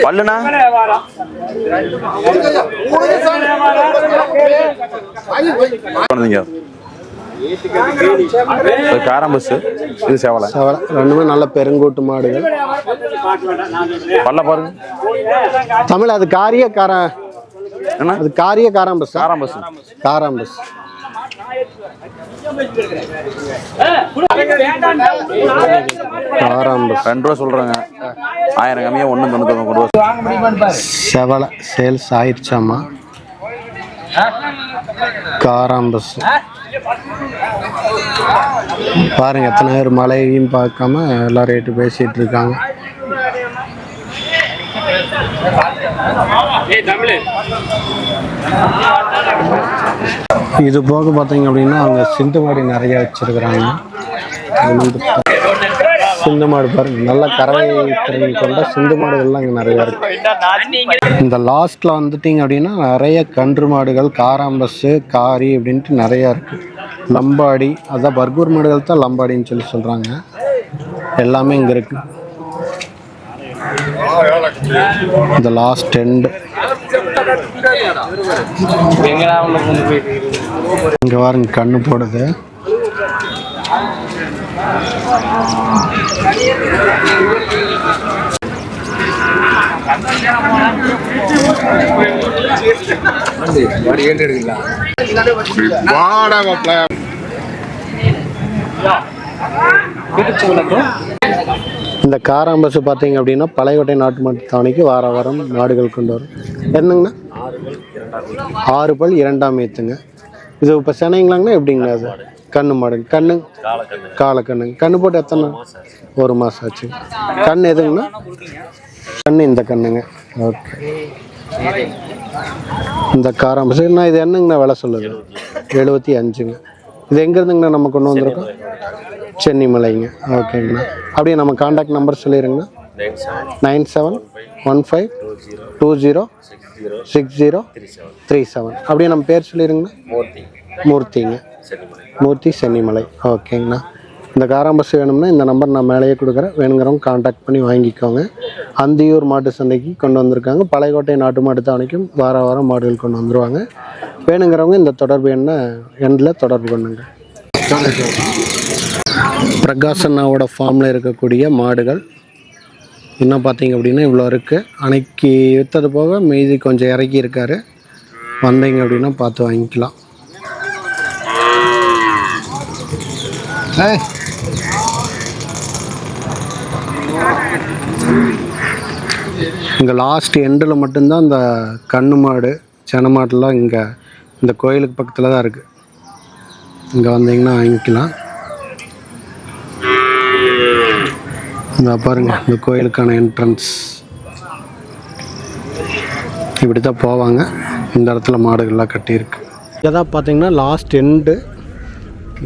பல்லுண்ணா காராம்பஸ், இது செவலை. ரெண்டுமே நல்ல பெருங்கூட்டு மாடுகள். பல்ல பாருங்க தமிழ். அது காரிய அது காரிய காராம்பஸ். காராம்பஸ் ₹2 சொல்றாங்க. 1000 கம்மியா 1.99 கொண்டு வா. செவலை சேல்ஸ் ஆயிடுச்சாமா? காராம்பஸ் பாருங்க, எத்தனை பேர் மழையும் பார்க்காம எல்லாம் ரேட்டு பேசிட்டு இருக்காங்க. இது போக பார்த்தீங்க அப்படின்னா அங்கே சிந்து மாடு நிறைய வச்சிருக்கிறாங்க. சிந்து மாடு பாருங்க, நல்ல கறவை திறன் கொண்ட சிந்து மாடுகள்லாம் அங்கே நிறையா இருக்கு. இந்த லாஸ்ட்ல வந்துட்டீங்க அப்படின்னா நிறைய கன்று மாடுகள், காராம்பஸ்ஸு, காரி அப்படின்ட்டு நிறையா இருக்கு. லம்பாடி, அதான் பர்கூர் மாடுகள் தான் லம்பாடின்னு சொல்லி சொல்றாங்க. எல்லாமே இங்கே இருக்கு. இந்த லாஸ்ட் எண்ட் இங்க பாருங்க, கண்ணு போடுது. இந்த காராம்பஸ் பார்த்தீங்க அப்படின்னா பழையகோட்டை நாட்டு மாட்டு தாவணிக்கு வாரம் மாடுகள் கொண்டு வரும். என்னங்கண்ணா? 6 பல் 2ஆம் ஈத்துங்க. இது இப்போ சென்னைங்களாங்கண்ணா எப்படிங்கண்ணா? அது கண்ணு மாடு. கண்ணு காலக்கண்ணுங்க. கண்ணு போட்டு எத்தனை? 1 மாதம் ஆச்சு. கண் எதுங்கண்ணா? கண்ணு இந்த கண்ணுங்க. ஓகே, இந்த காராம்பஸ்னா இது என்னங்கண்ணா விலை சொல்லுது? 75ங்க. இது எங்கேருந்துங்கண்ணா நம்ம கொண்டு வந்திருக்கோம்? சென்னிமலைங்க. ஓகேங்கண்ணா. அப்படியே நம்ம காண்டாக்ட் நம்பர் சொல்லிடுங்கண்ணா. 9715206037. அப்படியே நம்ம பேர் சொல்லிடுங்கண்ணா. மூர்த்திங்க. மூர்த்தி சென்னிமலை. ஓகேங்கண்ணா. இந்த காராம்பஸ் வேணும்னா இந்த நம்பர் நான் மேலேயே கொடுக்குறேன். வேணுங்கிறவங்க காண்டாக்ட் பண்ணி வாங்கிக்கோங்க. அந்தியூர் மாட்டு சந்தைக்கு கொண்டு வந்திருக்காங்க. பழையகோட்டை நாட்டு மாட்டு தாவணிக்கும் வாரம் மாடுகள் கொண்டு வந்துடுவாங்க. வேணுங்கிறவங்க இந்த தொடர்பு எண்ணில் தொடர்பு பண்ணுங்க. பிரகாசண்ணாவோட ஃபார்மில் இருக்கக்கூடிய மாடுகள் இன்னும் பார்த்தீங்க அப்படின்னா இவ்வளோ இருக்குது. அன்னைக்கு விற்றது போக மீதி கொஞ்சம் இறக்கி இருக்காரு. வந்தீங்க அப்படின்னா பார்த்து வாங்கிக்கலாம். இங்கே லாஸ்ட் எண்டில் மட்டும்தான் இந்த கண்ணு மாடு, சென மாடுலாம் இங்கே இந்த கோயிலுக்கு பக்கத்தில் தான் இருக்குது. இங்கே வந்தீங்கன்னா வாங்கிக்கலாம். இந்த பாருங்க, இந்த கோயிலுக்கான என்ட்ரன்ஸ் இப்படி தான் போவாங்க. இந்த இடத்துல மாடுகள்லாம் கட்டியிருக்கு. இதான் பார்த்தீங்கன்னா லாஸ்ட் எண்டு.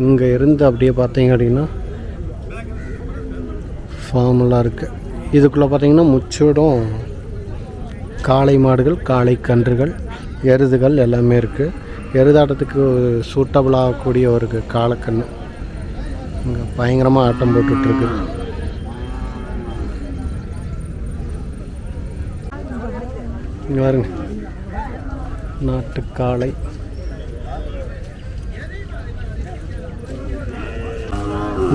இங்கே இருந்து அப்படியே பார்த்தீங்க அப்படின்னா ஃபார்மெல்லாம் இருக்குது. இதுக்குள்ளே பார்த்தீங்கன்னா முச்சூடும் காளை மாடுகள், காளை கன்றுகள், எருதுகள் எல்லாமே இருக்குது. எருதாட்டத்துக்கு சூட்டபிள் ஆகக்கூடிய ஒரு காலக்கன்று. இங்கே பயங்கரமாக ஆட்டம் போட்டுட்ருக்கு. இங்கே பாருங்க, நாட்டுக்காளை.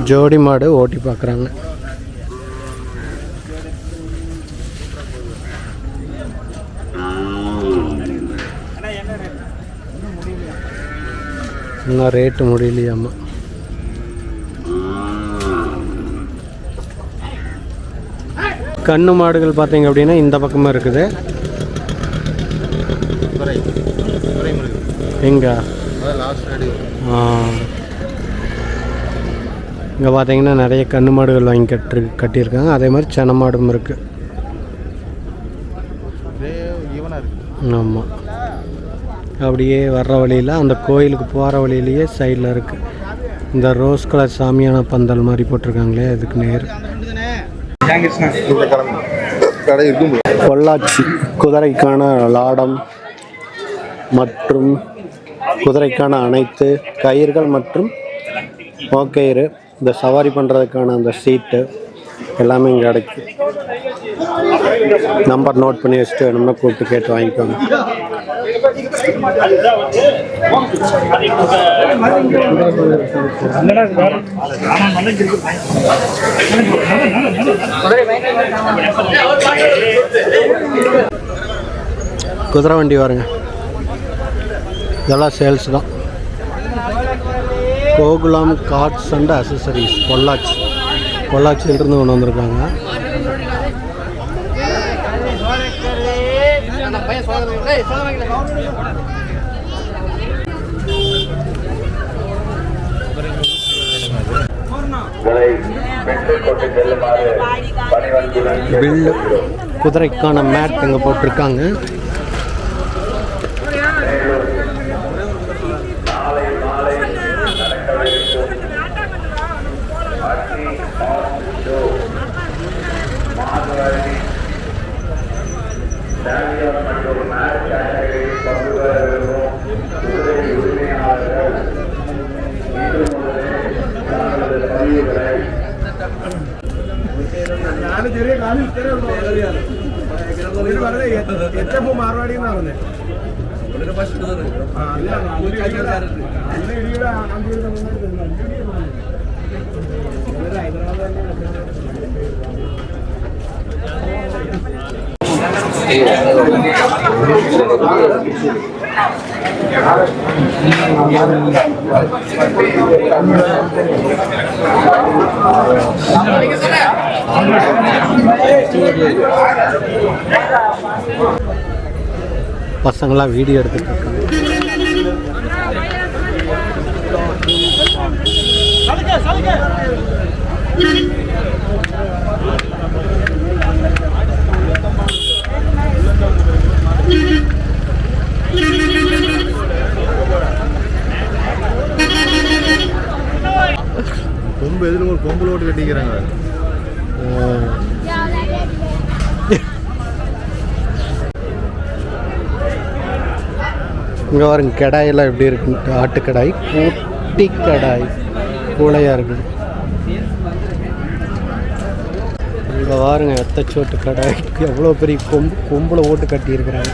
ஜோடி மாடு ஓட்டி பார்க்குறாங்க. இன்னும் ரேட்டு முடியலையாம்மா. கண்ணு மாடுகள் பார்த்தீங்க அப்படின்னா இந்த பக்கமாக இருக்குது. எங்க இங்கே பார்த்தீங்கன்னா நிறைய கண்ணு மாடுகள் வாங்கி கட்டியிருக்காங்க. அதே மாதிரி சென மாடும் இருக்குது. ஆமாம், அப்படியே வர்ற வழியில் அந்த கோயிலுக்கு போகிற வழியிலேயே சைடில் இருக்குது. இந்த ரோஸ் கலர் சாமியான பந்தல் மாதிரி போட்டிருக்காங்களே, அதுக்கு நேர். பொள்ளாச்சி குதிரைக்கான லாடம் மற்றும் குதிரைக்கான அனைத்து கயிறுகள் மற்றும் மோக்கயிறு, இந்த சவாரி பண்ணுறதுக்கான அந்த சீட்டு எல்லாமே இங்கே கிடைக்கும். நம்பர் நோட் பண்ணி வச்சுட்டு வேணும்னா கூப்பிட்டு கேட்டு வாங்கிக்கோங்க. குதிரை வண்டி பாருங்க, இதெல்லாம் சேல்ஸ் தான். கோகுலாம் கார்ட்ஸ் அண்ட் அசசரிஸ், பொள்ளாச்சியிலிருந்து கொண்டு வந்திருக்காங்க. பில்லு குதிரைக்கான மேட் இங்கே போட்டிருக்காங்க. பசங்களாம் வீடியோ எடுத்துட்டு இருக்காங்க. கொம்பு எதில் ஒரு கொம்புல ஓட்டு கட்டிக்கிறாங்க. இங்கே பாருங்க, கடாயெல்லாம் எப்படி இருக்குன்ட்டு. ஆட்டுக்கடாய், குட்டி கடாய், கூடையாக இருக்குது. இங்கே பாருங்க, எத்தச்சோட்டு கடாய்க்கு எவ்வளோ பெரிய கொம்பில் ஓட்டு கட்டியிருக்கிறாங்க.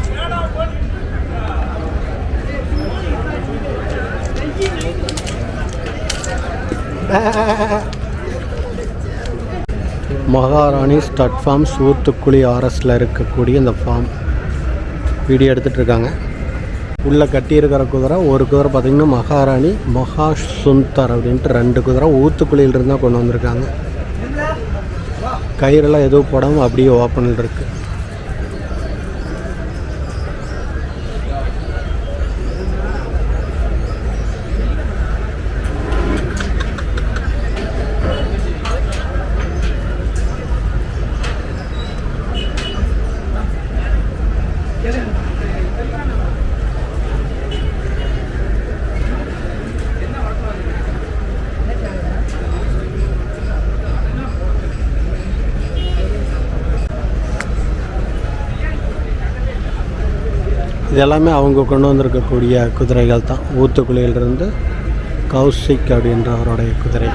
மகாராணி ஸ்டட் ஃபார்ம், சூத்துக்குழி ஆர்எஸில் இருக்கக்கூடிய இந்த ஃபார்ம் வீடியோ எடுத்துகிட்டு இருக்காங்க. உள்ளே கட்டியிருக்கிற குதிரை, ஒரு குதிரை பார்த்திங்கன்னா மகாராணி மகா சுந்தர் அப்படின்ட்டு 2 குதிரை ஊத்துக்குழியிலிருந்து தான் கொண்டு வந்திருக்காங்க. கயிறெல்லாம் எதுவும் போடாமல் அப்படியே ஓப்பனில் இருக்குது. இதெல்லாமே அவங்க கொண்டு வந்திருக்கக்கூடிய குதிரைகள் தான். ஊத்துக்குழியிலிருந்து கௌசிக் அப்படின்ற அவருடைய குதிரை.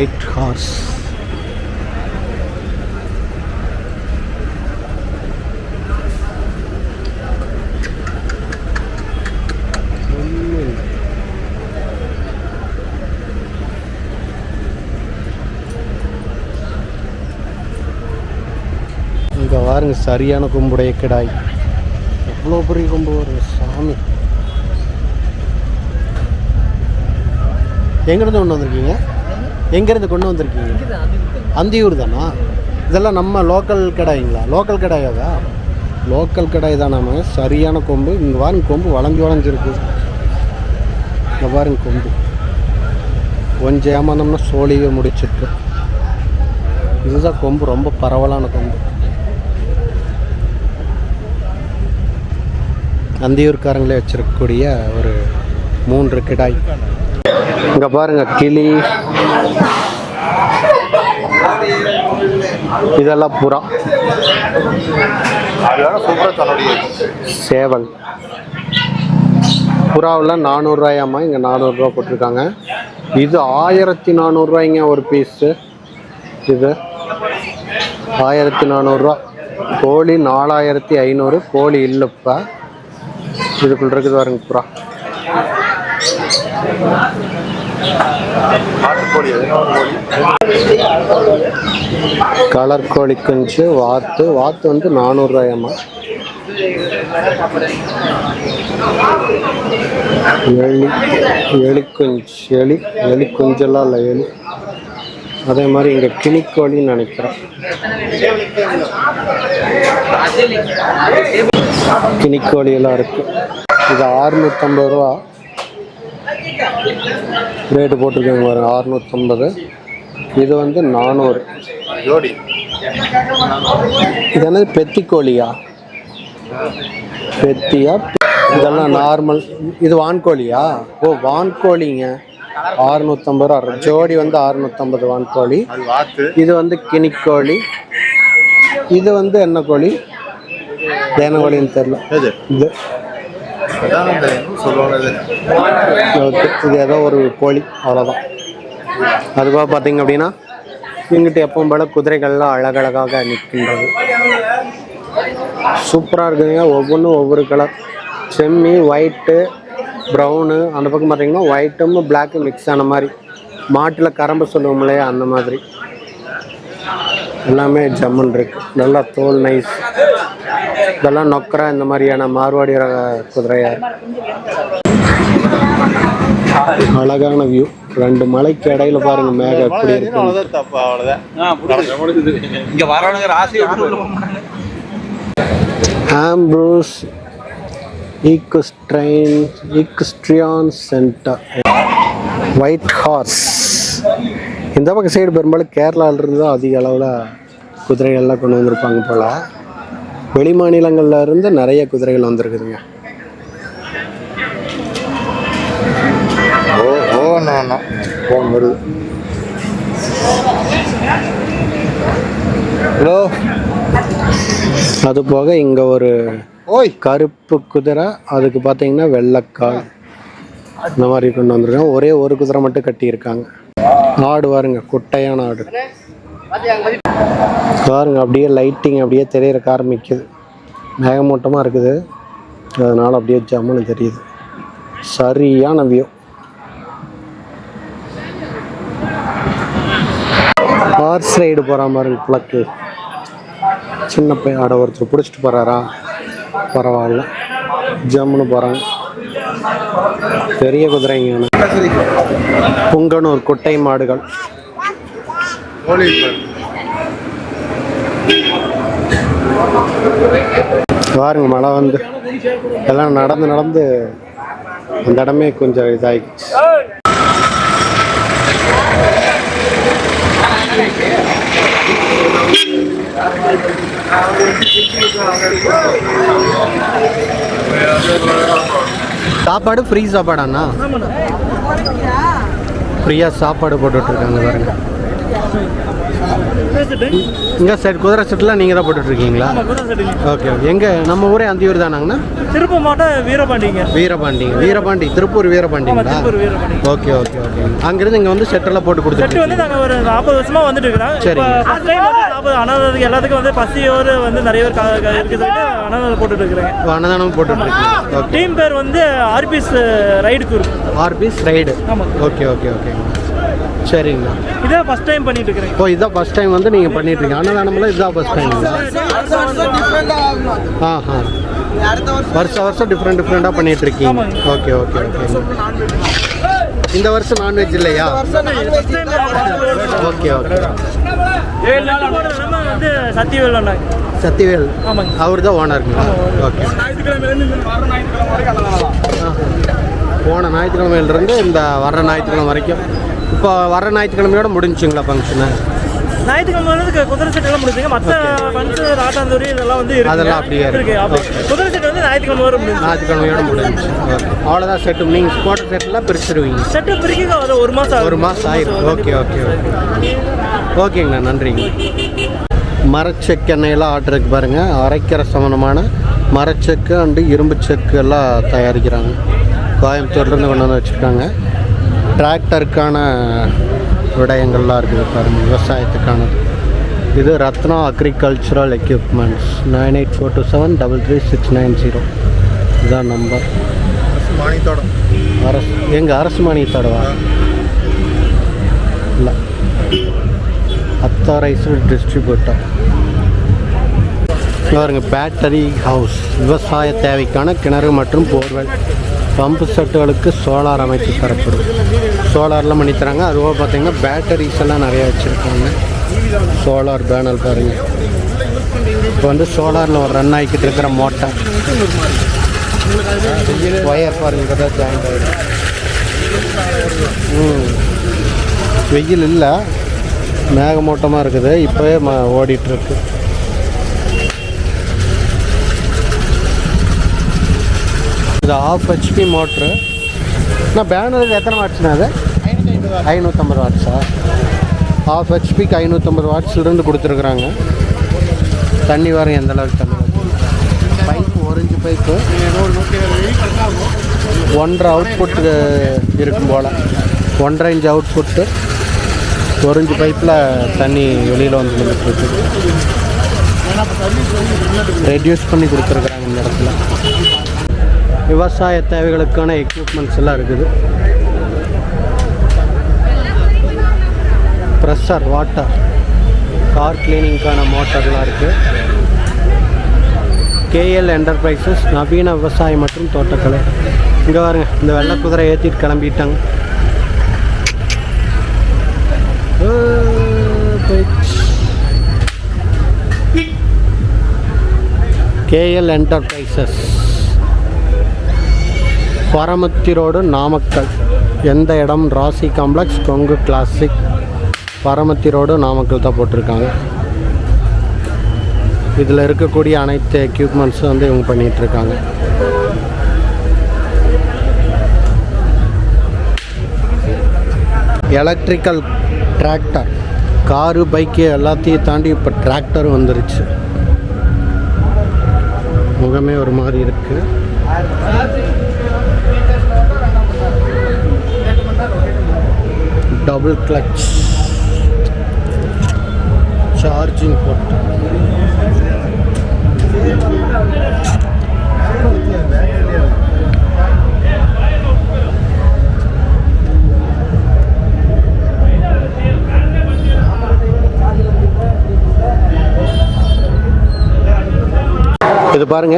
White hours. இங்கே பாருங்க சரியான கொம்புடைய கிடாய். எவ்வளோ பெரிய கொம்பு வருங்க சாமி. எங்கேருந்து கொண்டு வந்திருக்கீங்க? எங்கேருந்து கொண்டு வந்திருக்கீங்க? அந்தியூர் தானா? இதெல்லாம் நம்ம லோக்கல் கடாய்ங்களா? லோக்கல் கடாயாவா? லோக்கல் கடாய் தான். நம்ம சரியான கொம்பு. இங்கே பாருங்க கொம்பு வளைஞ்சிருக்கு. இங்கே பாருங்க கொம்பு கொஞ்சம் ஏமாந்தோம்னா சோழியே முடிச்சிட்டு. இதுதான் கொம்பு, ரொம்ப பரவலான கொம்பு. அந்தியூர்காரங்களே வச்சிருக்கக்கூடிய ஒரு 3 கிடாய். இங்கே பாருங்க கிளி, இதெல்லாம் புறா, சேவல். புறாவில் 400 ரூபாயாம்மா. இங்கே 400 ரூபா போட்டிருக்காங்க. இது 1400 ரூபாய்ங்க ஒரு பீஸு. இது 1400 ரூபா. கோழி 4500. கோழி இல்லைப்பா. இதுக்குள்ள இருக்குது பாருங்க புறா. கலர் கோழி குஞ்சு, வாத்து. வாத்து வந்து 400 ரூபாயாம்மா. எலி குஞ்சு. எலி குஞ்செல்லாம் இல்லை, எலி. அதே மாதிரி இங்கே கிளிக்கோழின்னு நினைக்கிறேன். கிளிக்கோழி எல்லாம் இருக்கு. இது 650 ரூபா ரேட்டு போட்டிருக்காங்க பாருங்க. 650. இது வந்து 400 ஜோடி. இது என்னது பெத்தி கோழியா? பெத்தியா? இதெல்லாம் நார்மல். இது வான்கோழியா? ஓ வான்கோழிங்க. 650 ரூபா ஜோடி வந்து 650 வான்கோழி. இது வந்து கினிக்கோழி. இது வந்து என்ன கோழி? தேன கோழின்னு தெரியல. இது ஓகே, இது ஏதோ ஒரு கோழி, அவ்வளோதான். அதுவாக பார்த்தீங்க அப்படின்னா இங்கிட்ட எப்பவும் போல குதிரைகள்லாம் அழகழகாக நிற்கின்றது. சூப்பராக இருக்குதுங்க. ஒவ்வொன்றும் ஒவ்வொரு கலர். செம்மி, white, brown. அந்த பக்கம் பார்த்தீங்கன்னா ஒயிட்டும் பிளாக்கும் மிக்ஸ் ஆன மாதிரி. மாட்டில் கரம்பு சொல்லுவோம் இல்லையா, அந்த மாதிரி. எல்லாமே ஜம்முன் இருக்கு. நல்லா தோல் நைஸ். இதெல்லாம் நொக்கரா இந்த மாதிரியான மார்வாடி ரக குதிரையா. அழகான வியூ. 2 மலைக்கு இடையில பாருங்க மேகம் எப்படி இருக்கு. Ambrose equestrian centre. White horse. இந்த பக்கம் சைடு பெரும்பாலும் கேரளாவிலிருந்து தான் அதிக அளவில் குதிரைகள்லாம் கொண்டு வந்திருப்பாங்க போல். வெளி மாநிலங்களில் இருந்து நிறைய குதிரைகள் வந்திருக்குதுங்க. வருது. ஹலோ. அது போக இங்கே ஒரு கருப்பு குதிரை, அதுக்கு பார்த்தீங்கன்னா வெள்ளைக்கால், இந்த மாதிரி கொண்டு வந்திருக்காங்க. ஒரே ஒரு குதிரை மட்டும் கட்டியிருக்காங்க. ஆடு பாருங்க, குட்டையான ஆடு பாருங்க. அப்படியே லைட்டிங் அப்படியே தெரியறக்க ஆரம்பிக்குது. மேகமூட்டமாக இருக்குது, அதனால் அப்படியே ஜம்முன்னு தெரியுது. சரியான வியூ. ஹார்ஸ் ரைடு போகிற மாதிரி பிளக்கு. சின்ன பையன் ஆட ஒருத்தர் பிடிச்சிட்டு போகிறாரா? பரவாயில்ல, ஜம்முன்னு போகிறாங்க. பெரிய குதிரைங்க. புங்கனூர் குட்டை மாடுகள். பாருங்க, மழை வந்து எல்லாம் நடந்து அந்த இடமே கொஞ்சம் இதாகிடுச்சு. சாப்பாடு ஃப்ரீ சாப்பாடாண்ணா? ஃப்ரீயாக சாப்பாடு போட்டுட்ருக்காங்க பாருங்க. இங்கே செட் குதிரை செட்டில் நீங்கள் தான் போட்டுட்ருக்கீங்களா? Okay okay. எங்கே நம்ம ஊரே அந்தியூர் தானாங்கண்ணா? திருப்பூர் மாவட்டம் வீரபாண்டிங்க. வீரபாண்டி திருப்பூர் வீரபாண்டிங்களா? Okay okay okay. அங்கேருந்து இங்கே வந்து செட்டெல்லாம் போட்டு செட்டு கொடுத்துட்டு வந்து நாங்கள் ஒரு 40 வருஷமாக வந்துட்டு இருக்கிறோம். சரி. அனாதைக்கு எல்லாத்துக்கும் வந்து பசியோடு வந்து நிறைய பேர் இருக்குது, அனாதை போட்டுட்டு இருக்கிறேங்க. அன்னதானம் போட்டுட்ருக்கீங்க. ஓகே. டீம் பேர் வந்து RBS ride group. RBS ride. ஆமாம். Okay okay okay. சரிங்கண்ணா. இதே ஃபஸ்ட் டைம் பண்ணிட்டு இருக்கிறேன். ஓ, இதான் ஃபஸ்ட் டைம் வந்து நீங்கள் பண்ணிட்டுருக்கீங்க. அன்னதானம்லாம் இதுதான் ஃபஸ்ட் டைம். வருஷம் டிஃப்ரெண்ட்டாக பண்ணிகிட்ருக்கீங்க. Okay okay okay. இந்த வருஷம் நான்வெஜ் இல்லையா? Okay okay. வந்து சத்திவேல் அவர் தான் ஓனருங்களா? ஓகே. போன ஞாயிற்றுக்கிழமையிலேருந்து இந்த வர்ற ஞாயிற்றுக்கிழமை வரைக்கும். இப்போ வர ஞாயிற்றுக்கிழமையோட முடிஞ்சுங்களா ஃபங்க்ஷனு? ஞாயிற்றுக்கிழமை குதிரை செட்டெல்லாம் முடிஞ்சுங்க. மற்ற பன்சு ராட்டாந்தூரி இதெல்லாம் வந்து அதெல்லாம் அப்படியே இருக்கு. குதிரை செட்டு வந்து ஞாயிற்றுக்கிழமை வர முடியும். ஞாயிற்றுக்கிழமையோட முடிஞ்சு. ஓகே. அவ்வளோதான் செட்டு. நீங்கள் போட்ட செட்டெல்லாம் பிரிச்சுருவீங்க. செட்டு பிரிக்க ஒரு மாதம் ஆயிரும். Okay okay okay. ஓகேங்கண்ணா, நன்றிங்க. மரச்செக்கு எண்ணெயெல்லாம் ஆட்டுறதுக்கு பாருங்கள். அரைக்கிற சமனமான மரச்செக்கு அண்டு இரும்பு செக்கு எல்லாம் தயாரிக்கிறாங்க. கோயம்புத்தூர்லேருந்து கொண்டு வந்து வச்சுருக்காங்க. டிராக்டருக்கான விடயங்கள்லாம் இருக்குது பாருங்கள், விவசாயத்துக்கானது. இது ரத்னா அக்ரிகல்ச்சுரல் எக்யூப்மெண்ட்ஸ். 9842733690 இதுதான் நம்பர். அரசு மானியத்தோடவா? இல்லை, அத்தாரைஸ்டு டிஸ்ட்ரிபியூட்டர். பாருங்க, பேட்டரி ஹவுஸ். விவசாய தேவைக்கான கிணறு மற்றும் போர்வெல் பம்பு செட்டுகளுக்கு சோலார் அமைத்து தரப்படும். சோலார்லாம் பண்ணி தராங்க. அதுவாக பார்த்தீங்கன்னா பேட்டரிஸ் எல்லாம் நிறையா வச்சுருக்காங்க. சோலார் பேனல் பாருங்கள். இப்போ வந்து சோலாரில் ஒரு ரன் ஆகிக்கிட்டு இருக்கிற மோட்டார். ஒயர் பாருங்க தான் ஜாயிண்ட் ஆகிடும். வெயில் இல்லை, மேகமூட்டமாக இருக்குது. இப்போவே ஓடிட்டுருக்கு. இது 1/2 HP மோட்ரு. நான் பேனருக்கு எத்தனை வாட்ஸ்ண்ணா? அது 550 வாட்ஸா? 1/2 HPக்கு 550 வாட்ஸ்லேருந்து கொடுத்துருக்குறாங்க. தண்ணி வரும் எந்த அளவுக்கு தண்ணி வரும். பைப்பு 1 இன்ச்சு பைப்பு 1.5 அவுட்புட்டு இருக்கும் போல். 1.5 இன்ச் அவுட்புட்டு 1 இன்ச்சு பைப்பில் தண்ணி வெளியில் வந்து கொடுத்துருக்கு. ரெடியூஸ் பண்ணி கொடுத்துருக்குறாங்க இந்த இடத்துல. விவசாய தேவைகளுக்கான எக்யூப்மெண்ட்ஸ் எல்லாம் இருக்குது. ப்ரெஷர் வாட்டர், கார் கிளீனிங்கான மோட்டர்லாம் இருக்குது. கேஎல் என்டர்பிரைசஸ், நவீன விவசாயம் மற்றும் தோட்டக்கலை. இங்கே பாருங்க, இந்த வெள்ளை குதிரை ஏற்றிட்டு கிளம்பிட்டாங்க. KL enterprises, Paramathi road, Namakkal. எந்த இடம்? ராசி complex, Kongu classic, Paramathi road, Namakkal தான் போட்டிருக்காங்க. இதில் இருக்கக்கூடிய அனைத்து எக்யூப்மெண்ட்ஸும் வந்து இவங்க பண்ணிகிட்ருக்காங்க. Electrical tractor. காரு, பைக்கு எல்லாத்தையும் தாண்டி இப்போ டிராக்டர் வந்துருச்சு. முகமே ஒரு மாதிரி இருக்குது. Double clutch, charging port. இது பாருங்க,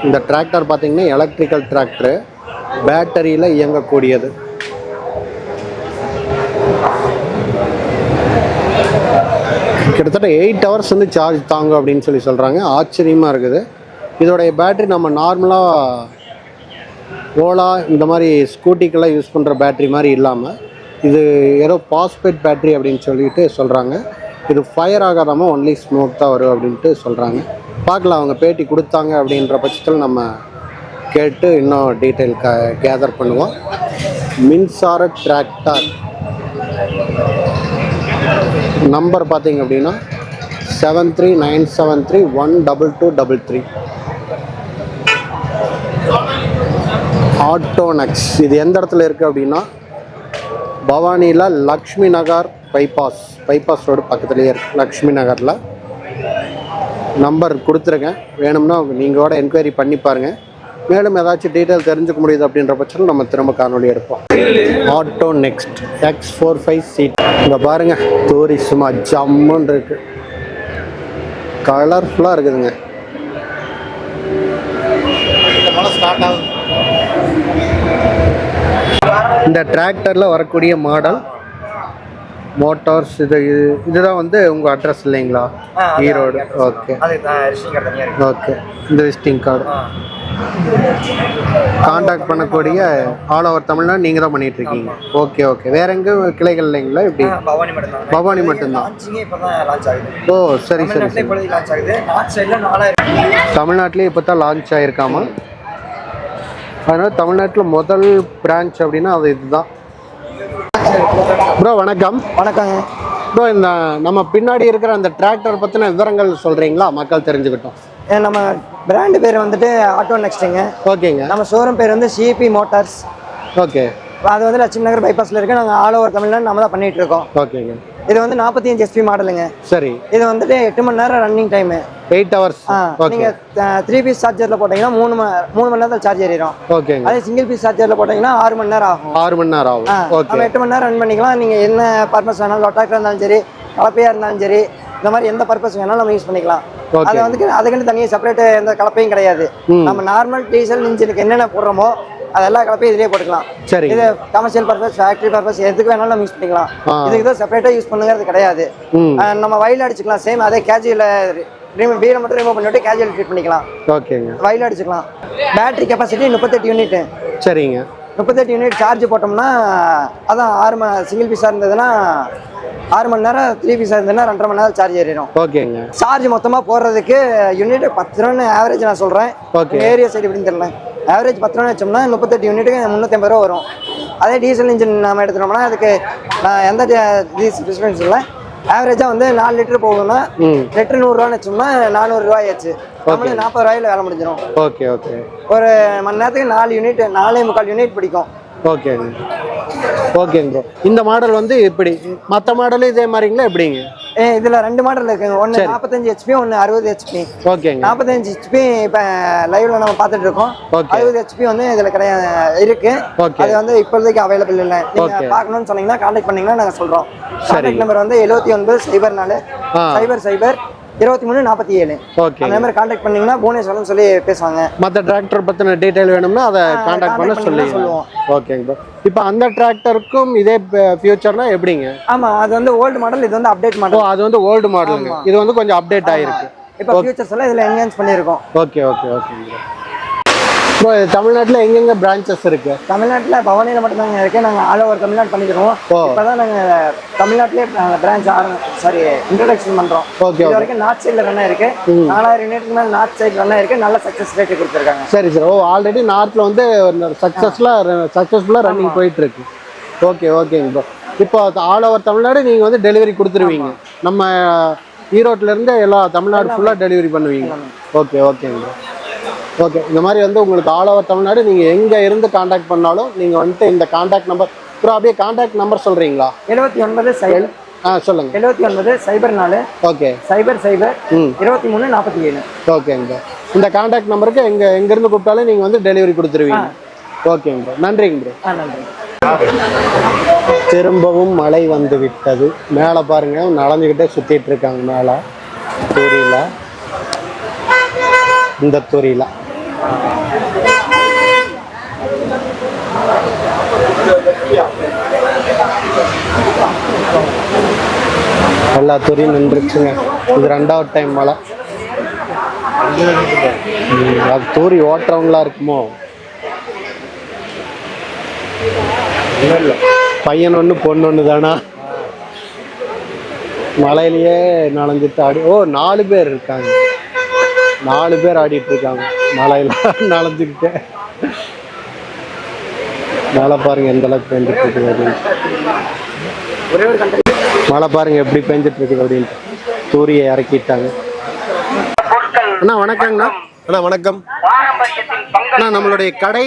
இந்த டிராக்டர் பார்த்தீங்கன்னா எலக்ட்ரிக்கல் டிராக்டரு, பேட்டரியில் இயங்கக்கூடியது. கிட்டத்தட்ட 8 hours வந்து சார்ஜ் தாங்கும் அப்படின்னு சொல்கிறாங்க. ஆச்சரியமாக இருக்குது. இதோடைய பேட்ரி நம்ம நார்மலாக ஓலா இந்த மாதிரி ஸ்கூட்டிக்கெல்லாம் யூஸ் பண்ணுற பேட்ரி மாதிரி இல்லாமல் இது ஏதோ பாஸ்பேட் பேட்ரி அப்படின்னு சொல்லிட்டு சொல்கிறாங்க. இது ஃபயர் ஆகாதாமல் ஒன்லி ஸ்மோக் தான் வரும் அப்படின்ட்டு சொல்கிறாங்க. பார்க்கலாம், அவங்க பேட்டி கொடுத்தாங்க அப்படின்ற பட்சத்தில் நம்ம கேட்டு இன்னும் டீட்டெயில் கேதர் பண்ணுவோம். மின்சார டிராக்டர் நம்பர் பார்த்தீங்க அப்படின்னா 7397312233. ஆட்டோனெக்ஸ். இது எந்த இடத்துல இருக்குது அப்படின்னா பவானியில் லக்ஷ்மி நகர் பைபாஸ் ரோடு பக்கத்துலேயே இருக்குது. லக்ஷ்மி நகரில் நம்பர் கொடுத்துருக்கேன். வேணும்னா நீங்கள் கூட என்கொயரி பண்ணி பாருங்கள். மேலும் ஏதாச்சும் டீட்டெயில் தெரிஞ்சுக்க முடியுது அப்படின்ற பட்சத்தில் நம்ம திரும்ப காணொலி எடுப்போம். Auto next X45 seat. இங்கே பாருங்கள், தூரி சும்மா ஜம்முன்னு இருக்குது, கலர்ஃபுல்லாக இருக்குதுங்க. இந்த டிராக்டரில் வரக்கூடிய மாடல் மோட்டார்ஸ். இதுதான் வந்து உங்கள் அட்ரஸ் இல்லைங்களா? ஈரோடு. Okay okay. இந்த விசிட்டிங் கார்டு காண்டாக்ட் பண்ணக்கூடிய ஆல் ஓவர் தமிழ்நாடு நீங்கள் தான் பண்ணிட்டு இருக்கீங்க. Okay okay. வேற எங்கே கிளைகள் இல்லைங்களா? இப்படி பவானி மட்டும்தான். ஓ சரி சரி சரி. தமிழ்நாட்டிலே இப்போ தான் லான்ச் ஆகிருக்காமா? அதனால் தமிழ்நாட்டில் முதல் பிரான்ச் அப்படின்னா அது இதுதான். ப்ரோ வணக்கம். வணக்கங்க ப்ரோ, இந்த நம்ம பின்னாடி இருக்கிற அந்த டிராக்டர் பற்றின விவரங்கள் சொல்கிறீங்களா? மக்கள் தெரிஞ்சுக்கிட்டோம். நம்ம பிராண்டு பேர் வந்துட்டு ஆட்டோ நெக்ஸ்ட்டுங்க. ஓகேங்க. நம்ம ஷோரூம் பேர் வந்து சிபி மோட்டார்ஸ். ஓகே. அது வந்து லட்சுமி நகர் பைபாஸில் இருக்குது. நாங்கள் ஆல் ஓவர் தமிழ்நாடு நம்ம தான் பண்ணிகிட்டு இருக்கோம். ஓகேங்க. இது வந்து 45 HP மாடலுங்க. சரி. இது வந்துட்டு 8 மணி நேரம் ரன்னிங் டைமு. 8 hours. நீங்கள் 3 பீஸ் சார்ஜரில் போட்டிங்கன்னா 3 மணி நேரத்தில் சார்ஜ் ஏறிடும். ஓகேங்க. அதே சிங்கிள் பீஸ் சார்ஜரில் போட்டிங்கன்னா 6 மணி நேரம் ஆகும். 6 மணி நேரம் ஆகும். ஓகே. நம்ம 8 மணி நேரம் ரன் பண்ணிக்கலாம். நீங்கள் என்ன பர்பஸ் வேணாலும், லொட்டாக்காக இருந்தாலும் சரி, கலப்பையாக இருந்தாலும் சரி, இந்த மாதிரி எந்த பர்பஸ் வேணாலும் நம்ம யூஸ் பண்ணிக்கலாம். அது வந்து அதுக்குன்னு தனியாக செப்பரேட் எந்த கலப்பையும் கிடையாது. நம்ம நார்மல் டீசல் இன்ஜினுக்கு என்னென்ன போடுறோமோ அது எல்லா கலப்பையும் இதுலேயே போட்டுக்கலாம். சரி. இது கமர்ஷியல் பர்பஸ், ஃபேக்ட்ரி பர்பஸ், எதுக்கு வேணாலும் நம்ம யூஸ் பண்ணிக்கலாம். இதுக்கு தான் செப்பரேட்டாக யூஸ் பண்ணுங்கிறது கிடையாது. நம்ம வயலில் அடிச்சுக்கலாம். சேம் அதே கேஜுவல் வீலை மட்டும் ரிமூவ் பண்ணிவிட்டு கேஜுவல் ஃபிட் பண்ணிக்கலாம். ஓகேங்க. வயலில் அடிச்சுக்கலாம். Battery capacity 38 unit. சரிங்க. 38 யூனிட் சார்ஜ் போட்டோம்னா அதான் 6 சிங்கிள் பீஸாக இருந்ததுன்னா 6 மணி நேரம், 3 பீஸாக இருந்ததுன்னா 2.5 மணி நேரம் சார்ஜ் ஏறிடும். ஓகேங்க. சார்ஜ் மொத்தமாக போடுறதுக்கு யூனிட் 10 ரூபான்னு ஆவரேஜ் நான் சொல்கிறேன். ஏரியா சைடு எப்படின்னு தெரியல. ஆவரேஜ் 10 ரூபா வச்சோம்னா 38 யூனிட்டுக்கு 350 ரூபா வரும். அதே டீசல் இன்ஜின் நம்ம எடுத்துட்டோம்னா அதுக்கு நான் எந்த டிஃபரன்ஸ் இல்லை. ஆவரேஜாக வந்து 4 லிட்டர் போகணும்னா லிட்டர் 100 ரூபான்னு வச்சோம்னா 400 ரூபாய் ஆச்சு. நம்மளுக்கு 40 ரூபாயில வேலை முடிஞ்சிடும். Okay okay. ஒரு மணி நேரத்துக்கு 4 யூனிட், 4.25 யூனிட் பிடிக்கும். ஓகேங்க. ஓகேங்க ப்ரோ. இந்த மாடல் வந்து இப்படி மற்ற மாடலும் இதே மாதிரிங்களா எப்படிங்க? இதில் 2 மாடல் இருக்குங்க. ஒன்று 45 HP, ஒன்று 60 HP. ஓகேங்க. 45 HP இப்போ லைவ்ல நம்ம பார்த்துட்டு இருக்கோம். 60 HP வந்து இதில் இருக்கு. அது வந்து இப்போதைக்கு அவைலபிள் இல்லை. நீங்க பார்க்கணும்னு சொன்னீங்கன்னா கான்டாக்ட் பண்ணீங்கன்னா நாங்கள் சொல்கிறோம். கான்டாக்ட் நம்பர் வந்து 7904 2347. ஓகே. அந்த மாதிரி கான்டாக்ட் பண்ணீங்கன்னா புவனேஸ்வரன் சொல்லி பேசுவாங்க. மற்ற டிராக்டர் பற்றின டீட்டெயில் வேணும்னா அதை கான்டாக்ட் பண்ண சொல்லுவோம். ஓகேங்க ப்ரோ. இப்போ அந்த டிராக்டருக்கும் இதே ஃபியூச்சர்னா எப்படிங்க? ஆமாம், அது வந்து ஓல்டு மாடல், இது வந்து அப்டேட் மாடல். அது வந்து ஓல்டு மாடலுங்க. இது வந்து கொஞ்சம் அப்டேட் ஆகிருக்கு. இப்போ ஃபியூச்சர்ஸ் எல்லாம் இதில் என்ஹான்ஸ் பண்ணியிருக்கோம். ஓகே ஓகே ஓகேங்க ப்ரோ. தமிழ்நாட்டில் எங்கெங்கே பிரான்ச்சஸ் இருக்கு? தமிழ்நாட்டில் பவானியில் மட்டும்தாங்க இருக்குது. நாங்கள் ஆல் ஓவர் தமிழ்நாடு பண்ணிக்கிறோம். இப்போ தான் நாங்கள் தமிழ்நாட்டிலே பிரான்ச் இன்ட்ரடக்ஷன் பண்ணுறோம். ஓகே. இது வரைக்கும் நார்த் சைடில் ரன் ஆயிருக்கு. 4000 யூனிட்டுக்கு மேலே நார்த் சைடு ரன் ஆயிருக்கு. நல்ல சக்ஸஸ் ரேட்டு கொடுத்துருக்காங்க. சரி சார். ஆல்ரெடி நார்த்தில் வந்து சக்ஸஸ்ஃபுல்லாக ரன்னிங் போயிட்டு இருக்கு. ஓகே ஓகேங்க ப்ரோ. இப்போ ஆல் ஓவர் தமிழ்நாடு நீங்கள் வந்து டெலிவரி கொடுத்துருவீங்க. நம்ம ஈரோட்டிலேருந்து எல்லா தமிழ்நாடு ஃபுல்லாக டெலிவரி பண்ணுவீங்க. ஓகே ஓகேங்க ப்ரோ. ஓகே. இந்த மாதிரி வந்து உங்களுக்கு ஆல் ஓவர் தமிழ்நாடு நீங்கள் எங்கே இருந்து காண்டாக்ட் பண்ணாலும் நீங்கள் வந்துட்டு இந்த காண்டாக்ட் நம்பர் ப்ரோ அப்படியே காண்டாக்ட் நம்பர் சொல்கிறீங்களா? 79 சொல்லுங்கள். 79 04 ஓகே 00 23 47. ஓகேங்க. இந்த காண்டாக்ட் நம்பருக்கு எங்கேருந்து கூப்பிட்டாலும் நீங்கள் வந்து டெலிவரி கொடுத்துருவீங்க. ஓகேங்க ப்ரோ. நன்றிங்க ப்ரோ. நன்றி. திரும்பவும் மழை வந்து விட்டது. மேலே பாருங்கள், நனைஞ்சுக்கிட்டே சுற்றிட்டு இருக்காங்க மேலே தூரியில். இந்த தூரியில் எல்லா தூரியும் நின்றுச்சுங்க. இது 2வது டைம் மழை. அது தூரி ஓட்டுறவங்களா இருக்குமோ? பையன் ஒன்று பொண்ணு ஒன்று தானா? மழையிலேயே நனைஞ்சிட்டு ஆடி 4 பேர் இருக்காங்க. 4 பேர் ஆடிட்டு இருக்காங்க மழையில நனைஞ்சுக்கிட்டே. மழை பாருங்க எந்த அளவுக்கு வந்துட்டு இருக்குது. மழை பாருங்க எப்படி பெஞ்சிட்டு இருக்குது அப்படின்ட்டு தூரியை இறக்கிட்டாங்க. அண்ணா வணக்கங்கண்ணா. அண்ணா வணக்கம். அண்ணா நம்மளுடைய கடை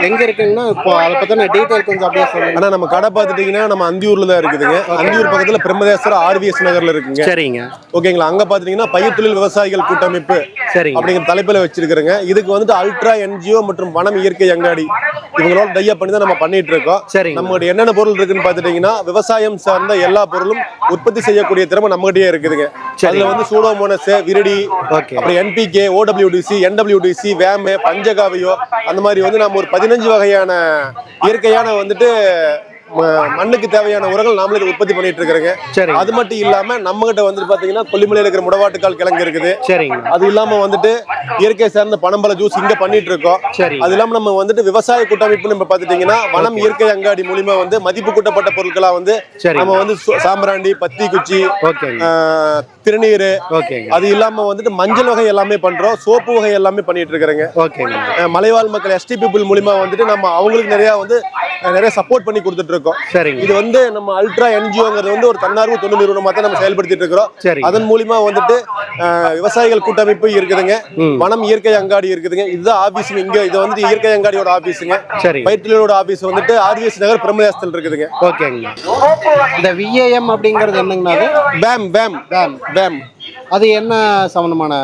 எங்க இருக்குங்கன்னா இப்போ அதை பத்தின டீட்டெயில் கொஞ்சம் அப்படியே சொல்லுங்க. அண்ணா நம்ம கடை பார்த்துட்டீங்கன்னா நம்ம அந்தியூர்ல தான் இருக்குதுங்க. அந்தியூர் பக்கத்துல பிரம்மதேஸ்வர ஆர்விஎஸ் நகர்ல இருக்குங்க. சரிங்க. ஓகேங்களா. அங்க பாத்தீங்கன்னா பயிர் தொழில் விவசாயிகள் கூட்டமைப்பு அப்படிங்கிற தலைப்புல வச்சிருக்கிறேங்க. இதுக்கு வந்துட்டு அல்ட்ரா என்ஜிஓ மற்றும் வனம் இயற்கை அங்காடி இவங்களோட டைய பண்ணி தான் நம்ம பண்ணிட்டு இருக்கோம். நம்மகிட்ட என்னென்ன பொருள் இருக்குன்னு பாத்துட்டீங்கன்னா விவசாயம் சார்ந்த எல்லா பொருளும் உற்பத்தி செய்யக்கூடிய திறமை நம்மகிட்டயே இருக்குதுங்க. அதுல வந்து சூடோமோனஸ், விரிடி, அப்புறம் என்பிகே, ஓடபிள்யூடிசி, என்டபிள்யூடிசி, வேம், பஞ்சகாவியோ அந்த மாதிரி வந்து நம்ம ஒரு 15 வகையான இயற்கையான வந்துட்டு மண்ணுக்கு தேவையான உரங்கள் நாமளே உற்பத்தி பண்ணிட்டு இருக்கிறோங்க. அது மட்டும் இல்லாம நம்ம கிட்ட வந்துட்டு பாத்தீங்கன்னா கொல்லிமலையில இருக்கிற முடவாட்டுக்கால் கிழங்கு இருக்குது. அது இல்லாம வந்துட்டு இயற்கை சார்ந்த பனம்பழ ஜூஸ் இங்க பண்ணிட்டு இருக்கோம். அது இல்லாம நம்ம வந்துட்டு விவசாய கூட்டமைப்பு நம்ம பாத்துட்டீங்கன்னா வனம் இயற்கை அங்காடி மூலியமா வந்து மதிப்பு கூட்டப்பட்ட பொருட்களா வந்து நம்ம வந்து சாம்பிராண்டி, பத்தி குச்சி, திருநீர், அது இல்லாம வந்துட்டு மஞ்சள் வகை எல்லாமே பண்றோம். சோப்பு வகை எல்லாமே பண்ணிட்டு இருக்கிறேங்க. மலைவாழ் மக்கள் எஸ்டி பீப்புள் மூலியமா வந்துட்டு நம்ம அவங்களுக்கு நிறைய சப்போர்ட் பண்ணி கொடுத்துட்டு இருக்கோம். இது வந்து நம்ம அல்ட்ரா என்ஜிஓங்கிறது வந்து ஒரு தன்னார்வ தொண்டு நிறுவனமா தான் நம்ம செயல்படுத்திட்டு இருக்கிறோம். அதன் மூலியமா வந்துட்டு விவசாயிகள் கூட்டமைப்பு இருக்குதுங்க, வனம் இயற்கை அங்காடி இருக்குதுங்க. இதுதான் ஆபீஸ். இங்க இது வந்து இயற்கை அங்காடியோட ஆபீஸுங்க. பயிர்த்தொழிலோட ஆபீஸ் வந்துட்டு ஆர்விஎஸ் நகர் பிரம்மதேசத்தில் இருக்குதுங்க. ஓகேங்க. இந்த விஏஎம் அப்படிங்கிறது என்னங்கண்ணா? வேம் அது என்ன சம்பந்தமான?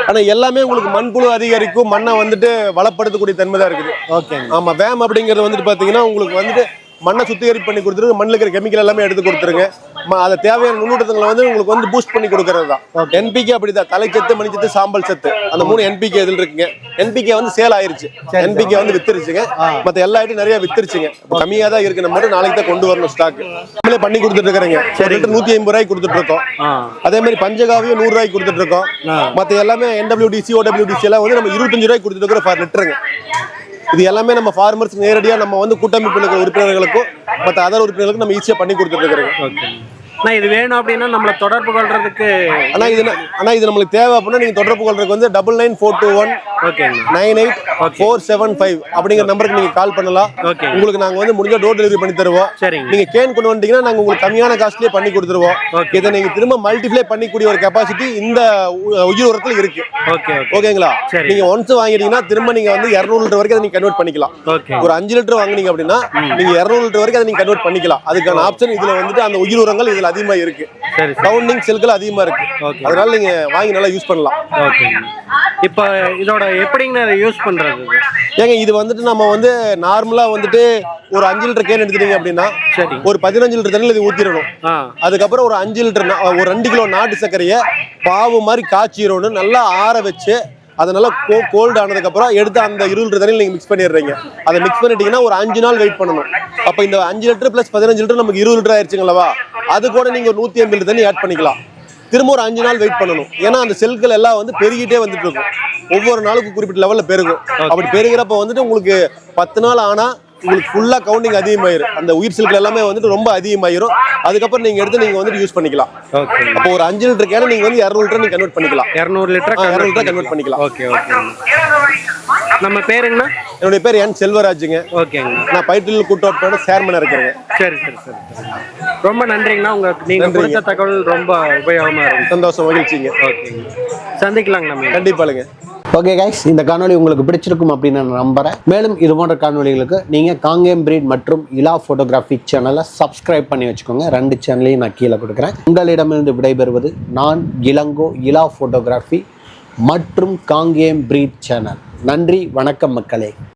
ஆனா எல்லாமே உங்களுக்கு மண்புழு அதிகரிக்கும், மண்ணை வந்துட்டு வளப்படுத்தக்கூடிய தன்மை தான் இருக்குது. ஓகே. ஆமா. வேம் அப்படிங்கிறது வந்துட்டு பாத்தீங்கன்னா உங்களுக்கு வந்துட்டு மண்ணை சுத்திகரிப்பு பண்ணி கொடுத்துருங்க, மண்ணில் இருக்கிற கெமிக்கல் எல்லாமே எடுத்து கொடுத்துருங்க. அதை தேவையான நுண்ணூட்டங்களை வந்து உங்களுக்கு வந்து பூஸ்ட் பண்ணி கொடுக்கறது தான். என்பிகே அப்படிதான், தலைச்சத்து, மணிச்சத்து, சாம்பல் சத்து, அந்த 3 என்பிகே இதில் இருக்குங்க. என்பிகே வந்து சேல் ஆயிருச்சு, என்பிகே வந்து வித்துருச்சுங்க. மற்ற எல்லா ஐட்டும் நிறைய வித்துருச்சுங்க. கம்மியாக தான் இருக்கு, நம்ம நாளைக்கு தான் கொண்டு வரணும் ஸ்டாக். நம்மளே பண்ணி கொடுத்துட்டு இருக்கிறேங்க. 150 ரூபாய்க்கு கொடுத்துட்டு இருக்கோம். அதே மாதிரி பஞ்சகாவியும் 100 ரூபாய்க்கு கொடுத்துட்டு இருக்கோம். மற்ற எல்லாமே என்டபிள்யூடிசி, ஓடபிள்யூடிசி எல்லாம் வந்து நம்ம 25 ரூபாய்க்கு கொடுத்துட்டு இருக்கிறோம் ஃபார் லிட்டருங்க. இது எல்லாமே நம்ம ஃபார்மர்ஸ் நேரடியா நம்ம வந்து கூட்டமைப்பில் இருக்கிற உறுப்பினர்களுக்கும் மற்ற அதர் உறுப்பினர்களுக்கும் நம்ம ஈஸியா பண்ணி கொடுத்துட்டு இருக்கிறோம். இது வேணும் அப்படின்னா நம்மளை தொடர்பு கொள்றதுக்கு இது நம்மளுக்கு தேவை அப்படின்னா நீங்க தொடர்பு கொள்றதுக்கு வந்து 99421 98475 அப்படிங்கிற நம்பருக்கு நீங்க கால் பண்ணலாம். உங்களுக்கு நாங்க வந்து முடிஞ்ச டோர் டெலிவரி பண்ணி தருவோம். நீங்க கேன் கொண்டு வந்துட்டீங்கன்னா நாங்க உங்களுக்கு கம்மியான காஸ்ட்லயே பண்ணி கொடுத்துருவோம். இதை நீங்க திரும்ப மல்டிப்ளை பண்ணிக்கூடிய ஒரு கெப்பாசிட்டி இந்த உயிர் உரத்துல இருக்கு. ஓகேங்களா. நீங்க ஒன்ஸ் வாங்கிட்டீங்கன்னா திரும்ப நீங்க வந்து 200 லிட்டர் வரைக்கும் அதை நீங்க கன்வெர்ட் பண்ணிக்கலாம். ஒரு 5 லிட்டர் வாங்குனீங்க அப்படின்னா நீங்க 200 லிட்டர் வரைக்கும் அதை நீங்க கன்வெர்ட் பண்ணிக்கலாம். அதுக்கான ஆப்ஷன் இதுல வந்துட்டு அந்த உயிர் உரங்கள் இதுல அதிகமா இருக்கு. கவுண்டிங் செல்கள் அதிகமா இருக்கு. அதனால நீங்க வாங்கி நல்லா யூஸ் பண்ணலாம். இப்போ இதோட எப்படிங்க யூஸ் பண்றது? ஏங்க இது வந்துட்டு நம்ம வந்து நார்மலா வந்துட்டு ஒரு 5 லிட்டர் கேன் எடுத்துட்டீங்க அப்படின்னா ஒரு 15 லிட்டர் தண்ணியில் இது ஊத்திடணும். அதுக்கப்புறம் ஒரு 5 லிட்டர் ஒரு 2 கிலோ நாட்டு சர்க்கரையை பாவு மாதிரி காய்ச்சிடணும். நல்லா ஆற வச்சு அதனால கோல்டு ஆனதுக்கு அப்புறம் எடுத்து அந்த 20 லிட்டர் தண்ணியில் நீங்க மிக்ஸ் பண்ணிடுறீங்க. அதை மிக்ஸ் பண்ணிட்டீங்கன்னா ஒரு 5 நாள் வெயிட் பண்ணணும். அப்ப இந்த 5 லிட்டர் பிளஸ் 15 லிட்டர் நமக்கு 20 லிட்டர் ஆயிடுச்சுங்களா. அது கூட நீங்க ஒரு 150 லிட்டர் தண்ணி ஆட் பண்ணிக்கலாம். திரும்ப ஒரு 5 நாள் வெயிட் பண்ணணும். ஏன்னா அந்த செல்கள் எல்லாம் வந்து பெருகிட்டே வந்துட்டு இருக்கும். ஒவ்வொரு நாளுக்கு குறிப்பிட்ட லெவல்ல பெருகும். அப்படி பெருகிறப்ப வந்துட்டு உங்களுக்கு 10 நாள் ஆனா உங்களுக்கு ஃபுல்லா கவுண்டிங் அதிகமாயிரும். அந்த உயிர் செல்கள் எல்லாமே வந்துட்டு ரொம்ப அதிகமாயிரும். அதுக்கப்புறம் நீங்க எடுத்து நீங்க வந்துட்டு யூஸ் பண்ணிக்கலாம். அப்போ ஒரு 5 லிட்டர் கேன நீங்க வந்து 200 லிட்டர் நீங்க கன்வெர்ட் பண்ணிக்கலாம். 200 லிட்டர் கன்வெர்ட் பண்ணிக்கலாம். நம்ம பேருங்கண்ணா? என்னுடைய பேர் என் செல்வராஜுங்க. ஓகேங்க. நான் பயிர்த்தொழில் கூட்டமைப்போட சேர்மனா இருக்கிறேங்க. சரி. ரொம்ப நன்றிங்கண்ணா. நீங்க கொடுத்த தகவல் ரொம்ப உபயோகமா இருக்கு. சந்தோஷம், மகிழ்ச்சிங்க. ஓகேங்க. சந்திக்கலாங்க நம்ம. கண்டிப்பாங்க. ஓகே கைஸ், இந்த காணொலி உங்களுக்கு பிடிச்சிருக்கும் அப்படின்னு நான் நம்புறேன். மேலும் இது போன்ற காணொலிகளுக்கு நீங்க காங்கேயம் பிரீட் மற்றும் இலா போட்டோகிராஃபி சேனலை சப்ஸ்கிரைப் பண்ணி வச்சுக்கோங்க. 2 சேனலையும் நான் கீழே கொடுக்குறேன். உங்களிடமிருந்து விடைபெறுவது நான் இளங்கோ, இலா போட்டோகிராஃபி மற்றும் காங்கேயம் பிரீட் சேனல். நன்றி, வணக்கம் மக்களே.